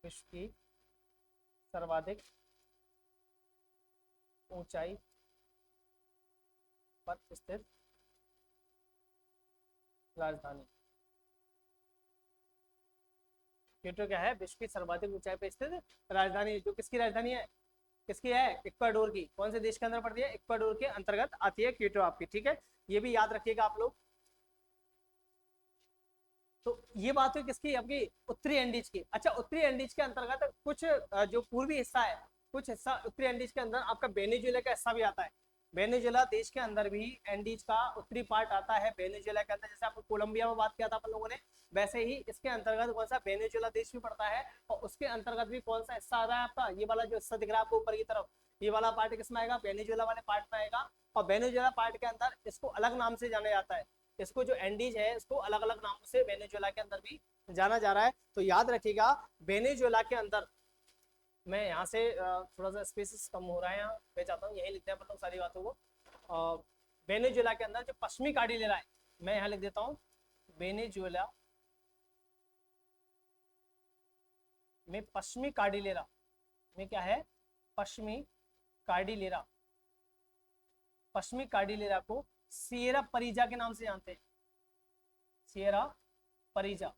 विश्व की सर्वाधिक ऊंचाई पर स्थित राजधानी। क्योटो क्या है? विश्व की सर्वाधिक ऊंचाई पर स्थित राजधानी, जो किसकी राजधानी है? किसकी है? इक्वाडोर की। कौन से देश के अंदर पड़ती है? इक्वाडोर के अंतर्गत आती है क्योटो आपकी, ठीक है। ये भी याद रखिएगा आप लोग। तो ये बात हुई किसकी? आपकी उत्तरी एंडीज की। अच्छा, उत्तरी एंडीज के अंतर्गत कुछ जो पूर्वी हिस्सा है, कुछ हिस्सा उत्तरी एंडीज के अंदर आपका वेनेजुएला का हिस्सा भी आता है। वेनेजुएला देश के अंदर भी एंडीज का उत्तरी पार्ट आता है वेनेजुएला के अंदर। जैसे आपको कोलंबिया में बात किया था अपन लोगों ने, वैसे ही इसके अंतर्गत कौन सा वेनेजुएला देश भी पड़ता है, और उसके अंतर्गत भी कौन सा हिस्सा आ रहा है आपका? ये वाला जो हिस्सा दिख रहा है आपको ऊपर की तरफ, ये वाला पार्ट किसमें आएगा? वेनेजुएला वाले पार्ट में आएगा। और वेनेजुएला पार्ट के अंदर इसको अलग नाम से जाना जाता है, इसको जो एंडीज है इसको अलग अलग नामों से वेनेजुएला के अंदर भी जाना जा रहा है। तो याद रखिएगा, वेनेजुएला के अंदर, मैं यहाँ से थोड़ा सा स्पेसिस कम हो रहा है, यहाँ मैं चाहता हूँ यही लिखते हैं मतलब सारी बातों को। वेनेजुएला के अंदर जो पश्चिमी काडी ले रहा है, मैं यहाँ लिख देता हूँ वेनेजुएला में पश्चिमी कार्डिलेरा में क्या है? पश्चिमी कार्डिलेरा। पश्चिमी कार्डिलेरा को सिएरा परीजा के नाम से जानते हैं, सिएरा परीजा।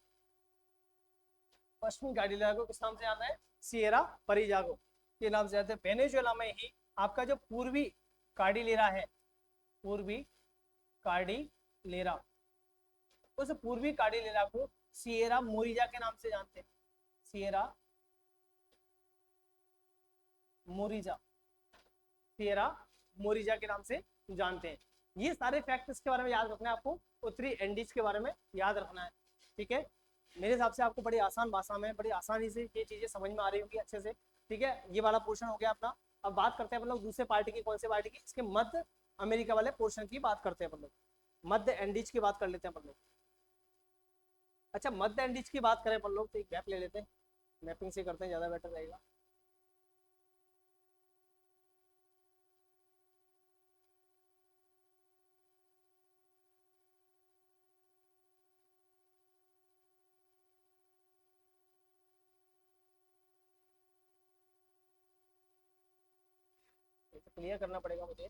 पश्चिमी कार्डिलेरा को किस नाम से जानते हैं? सिएरा परीजा को के नाम से जानते हैं। वेनेजुएला में ही आपका जो पूर्वी कार्डिलेरा है, पूर्वी कार्डिलेरा, उस पूर्वी कार्डिलेरा को सिएरा मोरिजा के नाम से जानते हैं, सिएरा मोरिजा, सिएरा मोरिजा के नाम से जानते हैं। ये सारे फैक्ट इसके बारे में याद रखना है आपको, उत्तरी एंडीज के बारे में याद रखना है, ठीक है। मेरे हिसाब से आपको बड़ी आसान भाषा में बड़ी आसानी से ये चीजें समझ में आ रही होगी अच्छे से, ठीक है। ये वाला पोर्शन हो गया अपना। अब बात करते हैं अपन लोग दूसरे पार्टी की। कौन से पार्टी की? इसके मध्य अमेरिका वाले पोर्शन की बात करते हैं अपन लोग, मध्य एंडीज की बात कर लेते हैं अपन लोग। अच्छा, मध्य एंडीज की बात करें अपन लोग तो एक मैप ले लेते हैं, मैपिंग से करते हैं, ज्यादा बेटर रहेगा। क्लियर करना पड़ेगा मुझे।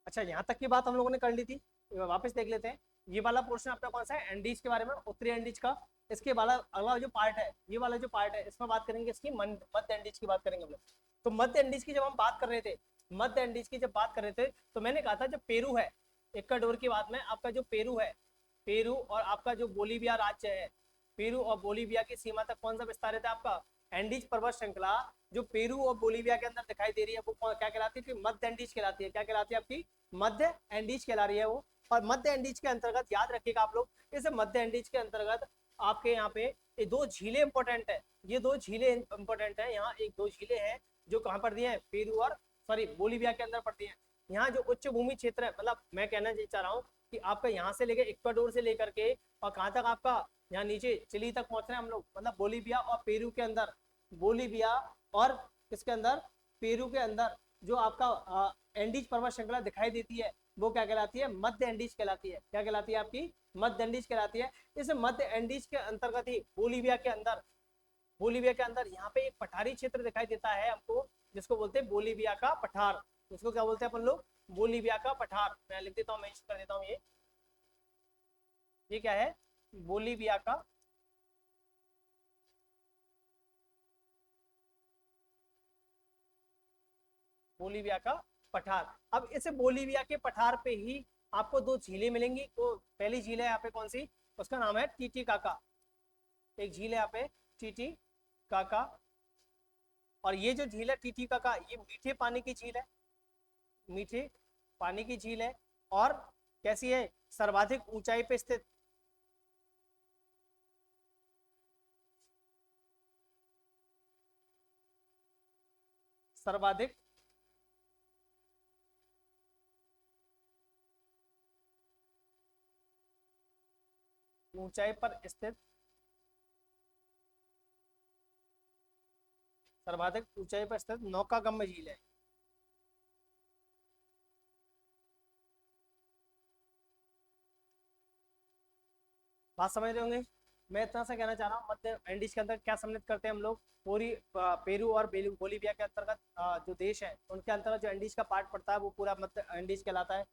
अच्छा, यहाँ तक की बात हम लोगों ने कर ली थी, वापस देख लेते हैं। ये वाला पोर्शन आपका कौन सा है? एंडीज के बारे में, उत्तरी एंडीज का। इसके वाला अगला जो पार्ट है, ये वाला जो पार्ट है, इसमें बात करेंगे इसकी मध्य एंडीज की बात करेंगे हम लोग। तो मध्य एंडीज की जब हम बात कर रहे थे, मध्य एंडीज की जब बात कर रहे थे, तो मैंने कहा था जो पेरू है, इक्वाडोर की बात में, आपका जो पेरू है, पेरू और आपका जो बोलीविया राज्य है, पेरू और बोलीविया की सीमा तक कौन सा विस्तारित है आपका? एंडीज पर्वत श्रृंखला जो पेरू और बोलीविया के अंदर दिखाई दे रही है वो क्या कहलाती है? मध्य एंडीज कहलाती है। क्या कहलाती है आपकी? मध्य एंडीज कहला रही है वो। और मध्य एंडीज के अंतर्गत याद रखिएगा आप लोग, इस मध्य एंडीज के अंतर्गत आपके यहाँ पे ये दो झीलें इंपॉर्टेंट है। ये दो झीलें इंपॉर्टेंट है। यहाँ एक दो झीलें हैं जो कहाँ पर दिए हैं? पेरू और सॉरी बोलीविया के अंदर पड़ती है। यहाँ जो उच्च भूमि क्षेत्र है, मतलब मैं कहना चाह रहा हूँ कि आपका यहाँ से लेकर इक्वाडोर से लेकर के और कहाँ तक आपका यहाँ नीचे चिली तक पहुंच रहे हैं हम लोग, मतलब बोलीविया और पेरू के अंदर, बोलीविया और किसके अंदर? पेरू के अंदर जो आपका एंडीज पर्वत श्रृंखला दिखाई देती है वो क्या कहलाती है? मध्य एंडीज कहलाती है। क्या कहलाती है आपकी? मध्य एंडीज कहलाती है। इस मध्य एंडीज के अंतर्गत ही बोलीविया के अंदर, बोलीविया के अंदर यहाँ पे एक पठारी क्षेत्र दिखाई देता है हमको, जिसको बोलते हैं बोलीविया का पठार। इसको क्या बोलते हैं अपन लोग? बोलीविया का पठार। मैं लिख देता हूँ, मेंशन कर देता हूँ। ये क्या है? बोलीविया का बोलीविया का पठार। अब इस बोलीविया के पठार पे ही आपको दो झीलें मिलेंगी। तो पहली झील है यहाँ पे कौन सी? उसका नाम है टीटीकाका। एक झील है यहाँ पे टीटीकाका, और ये जो झील है टीटीकाका ये मीठे पानी की झील है, मीठे पानी की झील है। और कैसी है? सर्वाधिक ऊंचाई पे स्थित, सर्वाधिक ऊंचाई पर स्थित, सर्वाधिक ऊंचाई पर स्थित नौकागम्य झील है। बात समझ रहे होंगे? मैं इतना सा कहना चाह रहा हूँ, मध्य एंडीज के अंदर क्या सम्मिलित करते हैं हम लोग? पूरी पेरू और बोलीविया के अंतर्गत जो देश है उनके अंतर्गत जो एंडीज का पार्ट पड़ता है वो पूरा मध्य एंडीज कहलाता है।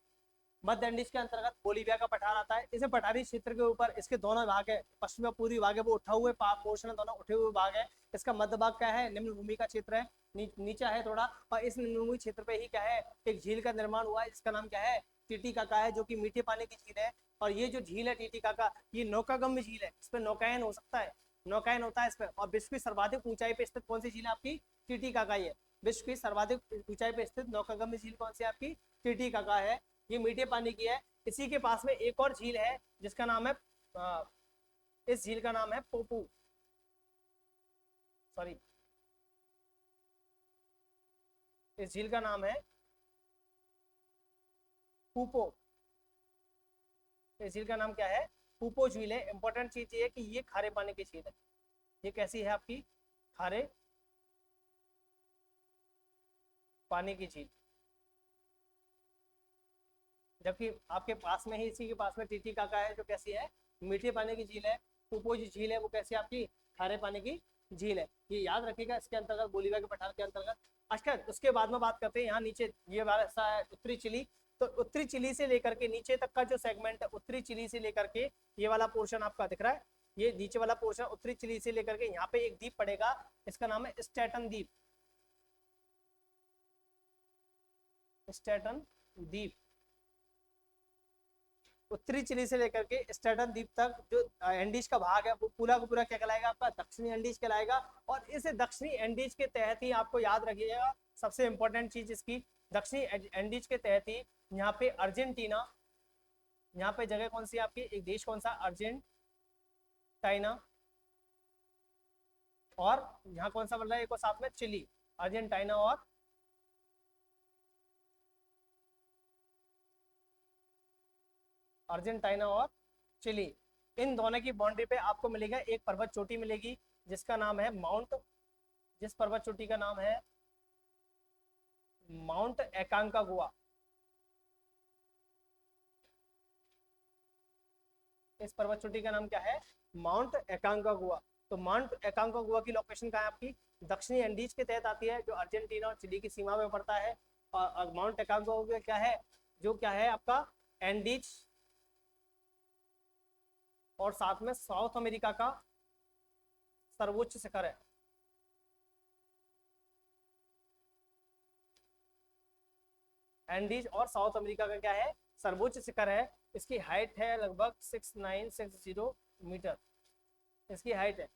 मध्य एंडीज के अंतर्गत बोलीविया का पठार आता है। इसे पठारी क्षेत्र के ऊपर इसके दोनों भाग है, पश्चिमी और पूर्वी भाग है, वो उठा हुए पोर्शन है, दोनों उठे हुए भाग है। इसका मध्य भाग क्या है? निम्न भूमि का क्षेत्र है, नीचा है थोड़ा। और इस निम्न भूमि क्षेत्र पे ही क्या है? एक झील का निर्माण हुआ है जिसका नाम क्या है? टीटीकाका है, जो कि मीठे पानी की झील है। और ये जो झील है टीटीकाका, ये नौकागम्य झील है, इस पर नौकायन हो सकता है, नौकायन होता है इस पर। और विश्व की सर्वाधिक ऊंचाई पे स्थित कौन सी झील है आपकी? टीटीकाका है। विश्व की सर्वाधिक ऊंचाई पे स्थित नौकागम्य झील कौन सी आपकी? टीटीकाका है। ये मीठे पानी की है। इसी के पास में एक और झील है जिसका नाम है इस झील का नाम है पोपू, सॉरी, इस झील का नाम है पूपो। इस झील का नाम क्या है? पूपो झील है। इंपॉर्टेंट चीज ये है कि ये खारे पानी की झील है। ये कैसी है आपकी? खारे पानी की झील। जबकि आपके पास में ही, इसी के पास में टीटीकाका है जो कैसी है? मीठे पानी की झील है। पूपो जो झील है वो कैसी है आपकी? खारे पानी की झील है। ये याद रखिएगा, इसके अंतर्गत बोलीविया के पठार के अंतर्गत। अच्छा, उसके बाद में बात करते हैं यहाँ नीचे ये वाला हिस्सा है उत्तरी चिली। तो उत्तरी चिली से लेकर के नीचे तक का जो सेगमेंट है, उत्तरी चिली से लेकर के ये वाला पोर्शन आपका दिख रहा है, ये नीचे वाला पोर्शन उत्तरी चिली से लेकर के यहाँ पे एक द्वीप पड़ेगा, इसका नाम है स्टैटन द्वीप। स्टैटन द्वीप उत्तरी चिली से लेकर के स्टैटन द्वीप तक जो एंडीज का भाग है वो पूरा का पूरा क्या कहलाएगा आपका? दक्षिणी एंडीज कहलाएगा। और इस दक्षिणी एंडीज के तहत ही आपको याद रखिएगा सबसे इंपॉर्टेंट चीज इसकी, दक्षिणी एंडीज के तहत ही यहाँ पे अर्जेंटीना, यहाँ पे जगह कौन सी आपकी? एक देश कौन सा? अर्जेंटीना। और यहाँ कौन सा बन रहा है? एक और साथ में चिली, अर्जेंटीना और अर्जेंटीना और चिली, इन दोनों की बाउंड्री पे आपको मिलेगा एक पर्वत चोटी मिलेगी जिसका नाम है माउंट, जिस पर्वत चोटी का नाम है माउंट एकांकागुआ। इस पर्वत चोटी का नाम क्या है? माउंट एकांकागुआ। तो माउंट एकांकागुआ की लोकेशन कहाँ है आपकी? दक्षिणी एंडीज के तहत आती है, जो अर्जेंटीना और चिली की सीमा में पड़ता है। और माउंट एकांकागुआ क्या है? जो क्या है आपका? एंडीज और साथ में साउथ अमेरिका का सर्वोच्च शिखर है। एंडीज और साउथ अमेरिका का क्या है? सर्वोच्च शिखर है। इसकी हाइट है लगभग 6960 मीटर, इसकी हाइट है।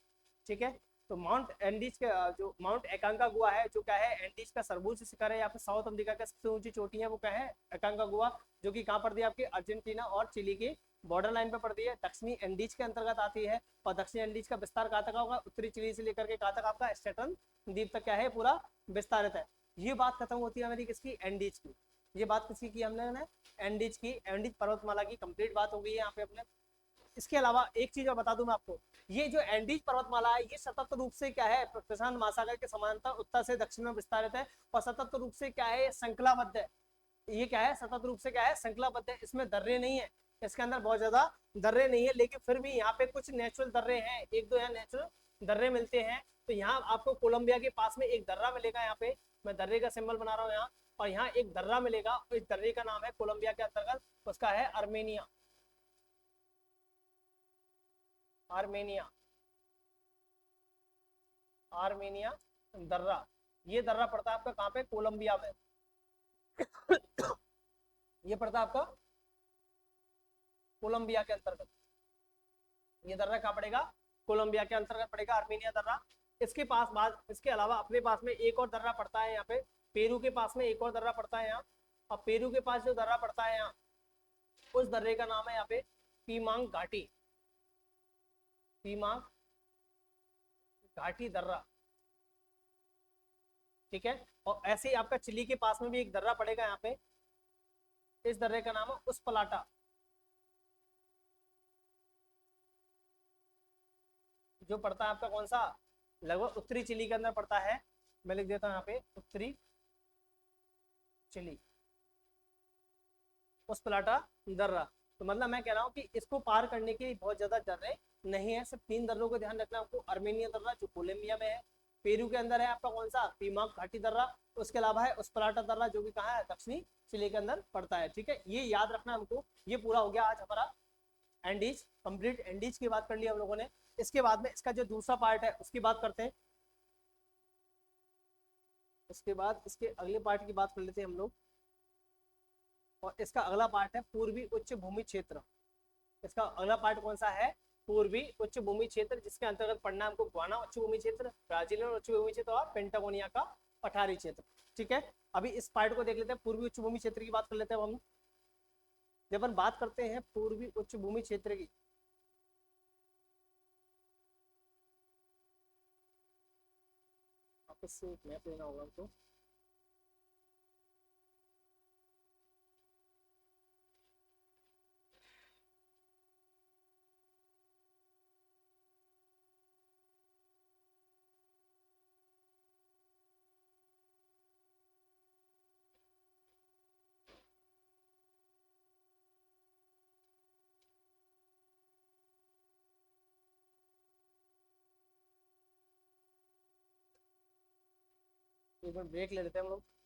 ठीक है, तो माउंट एंडीज के जो माउंट एकांकागुआ है, जो क्या है एंडीज का सर्वोच्च शिखर है, या फिर साउथ अमेरिका का सबसे ऊंची चोटी है, वो क्या है एकांकागुआ, जो कि कहाँ पड़ती है आपकी अर्जेंटीना और चिली की बॉर्डर लाइन पे पड़ती है, दक्षिणी एंडीज के अंतर्गत आती है। और दक्षिणी एंडीज का विस्तार कहाँ तक होगा, उत्तरी चिली से लेकर के कहाँ तक आपका स्टेटन द्वीप तक क्या है पूरा विस्तारित है। ये बात खत्म होती है हमारी किसकी, एंडीज की। ये बात किसकी की हमने ना, एंडीज की, एंडीज पर्वतमाला की कंप्लीट बात हो गई है यहाँ पे अपने। इसके अलावा एक चीज और बता दूं मैं आपको, ये जो एंडीज पर्वतमाला है ये सतत रूप से क्या है प्रशांत महासागर के समांतर उत्तर से दक्षिण में विस्तारित है, और सतत रूप से क्या है श्रृंखलाबद्ध है। ये क्या है सतत रूप से क्या है श्रृंखलाबद्ध है, इसमें दर्रे नहीं है, इसके अंदर बहुत ज्यादा दर्रे नहीं है, लेकिन फिर भी यहाँ पे कुछ नेचुरल दर्रे हैं, एक दो यहाँ नेचुरल दर्रे मिलते हैं। तो यहाँ आपको कोलंबिया के पास में एक दर्रा मिलेगा, यहाँ पे मैं दर्रे का सिंबल बना रहा हूँ यहाँ, और यहाँ एक दर्रा मिलेगा, इस दर्रे का नाम है कोलंबिया के अंतर्गत, उसका है आर्मेनिया, आर्मेनिया, आर्मेनिया दर्रा। ये दर्रा पड़ता है आपका कहाँ पे, कोलंबिया में। ये पड़ता है आपका कोलंबिया के अंतर्गत, ये दर्रा कहाँ पड़ेगा, कोलंबिया के अंतर्गत पड़ेगा आर्मेनिया दर्रा। इसके पास बाद इसके अलावा अपने पास में एक और दर्रा पड़ता है यहाँ पे, पेरू के पास में एक और दर्रा पड़ता है यहाँ, और पेरू के पास जो दर्रा पड़ता है यहाँ, उस दर्रे का नाम है यहाँ पे पीमांग घाटी, पीमांग घाटी दर्रा, ठीक है। और ऐसे ही आपका चिली के पास में भी एक दर्रा पड़ेगा यहाँ पे, इस दर्रे का नाम है उस्पलाटा, जो पड़ता है आपका कौन सा, लगभग उत्तरी चिली के अंदर पड़ता है। मैं लिख देता हूँ यहाँ पे उत्तरी चिली, उस्पलाटा दर्रा। तो मतलब मैं कह रहा हूँ कि इसको पार करने के लिए बहुत ज्यादा दर्रे नहीं है, सिर्फ 3 दर्रों को ध्यान रखना आपको, आर्मेनिया दर्रा जो कोलंबिया में है, पेरू के अंदर है आपका कौन सा पीमांग घाटी दर्रा, उसके अलावा है उस्पलाटा दर्रा जो कि कहाँ है दक्षिणी चिली के अंदर पड़ता है, ठीक है। ये याद रखना हमको। ये पूरा हो गया आज हमारा एंडीज, कंप्लीट एंडीज की बात कर ली हम लोगों ने। इसके बाद में इसका जो दूसरा पार्ट है उसकी बात करते हैं, उसके बाद इसके अगले पार्ट की बात कर लेते हैं हम लोग। और इसका अगला पार्ट है पूर्वी उच्च भूमि क्षेत्र। इसका अगला पार्ट कौन सा है, पूर्वी उच्च भूमि क्षेत्र, जिसके अंतर्गत पढ़ना हमको गुआना उच्च भूमि क्षेत्र, ब्राजीलियन उच्च भूमि क्षेत्र और पेंटागोनिया का पठारी क्षेत्र, ठीक है। अभी इस पार्ट को देख लेते हैं, पूर्वी उच्च भूमि क्षेत्र की बात कर लेते हैं हम। जब हम बात करते हैं पूर्वी उच्च भूमि क्षेत्र की, आपस से मैप लेना होगा हमको। एक बार ब्रेक ले लेते हैं हम लोग।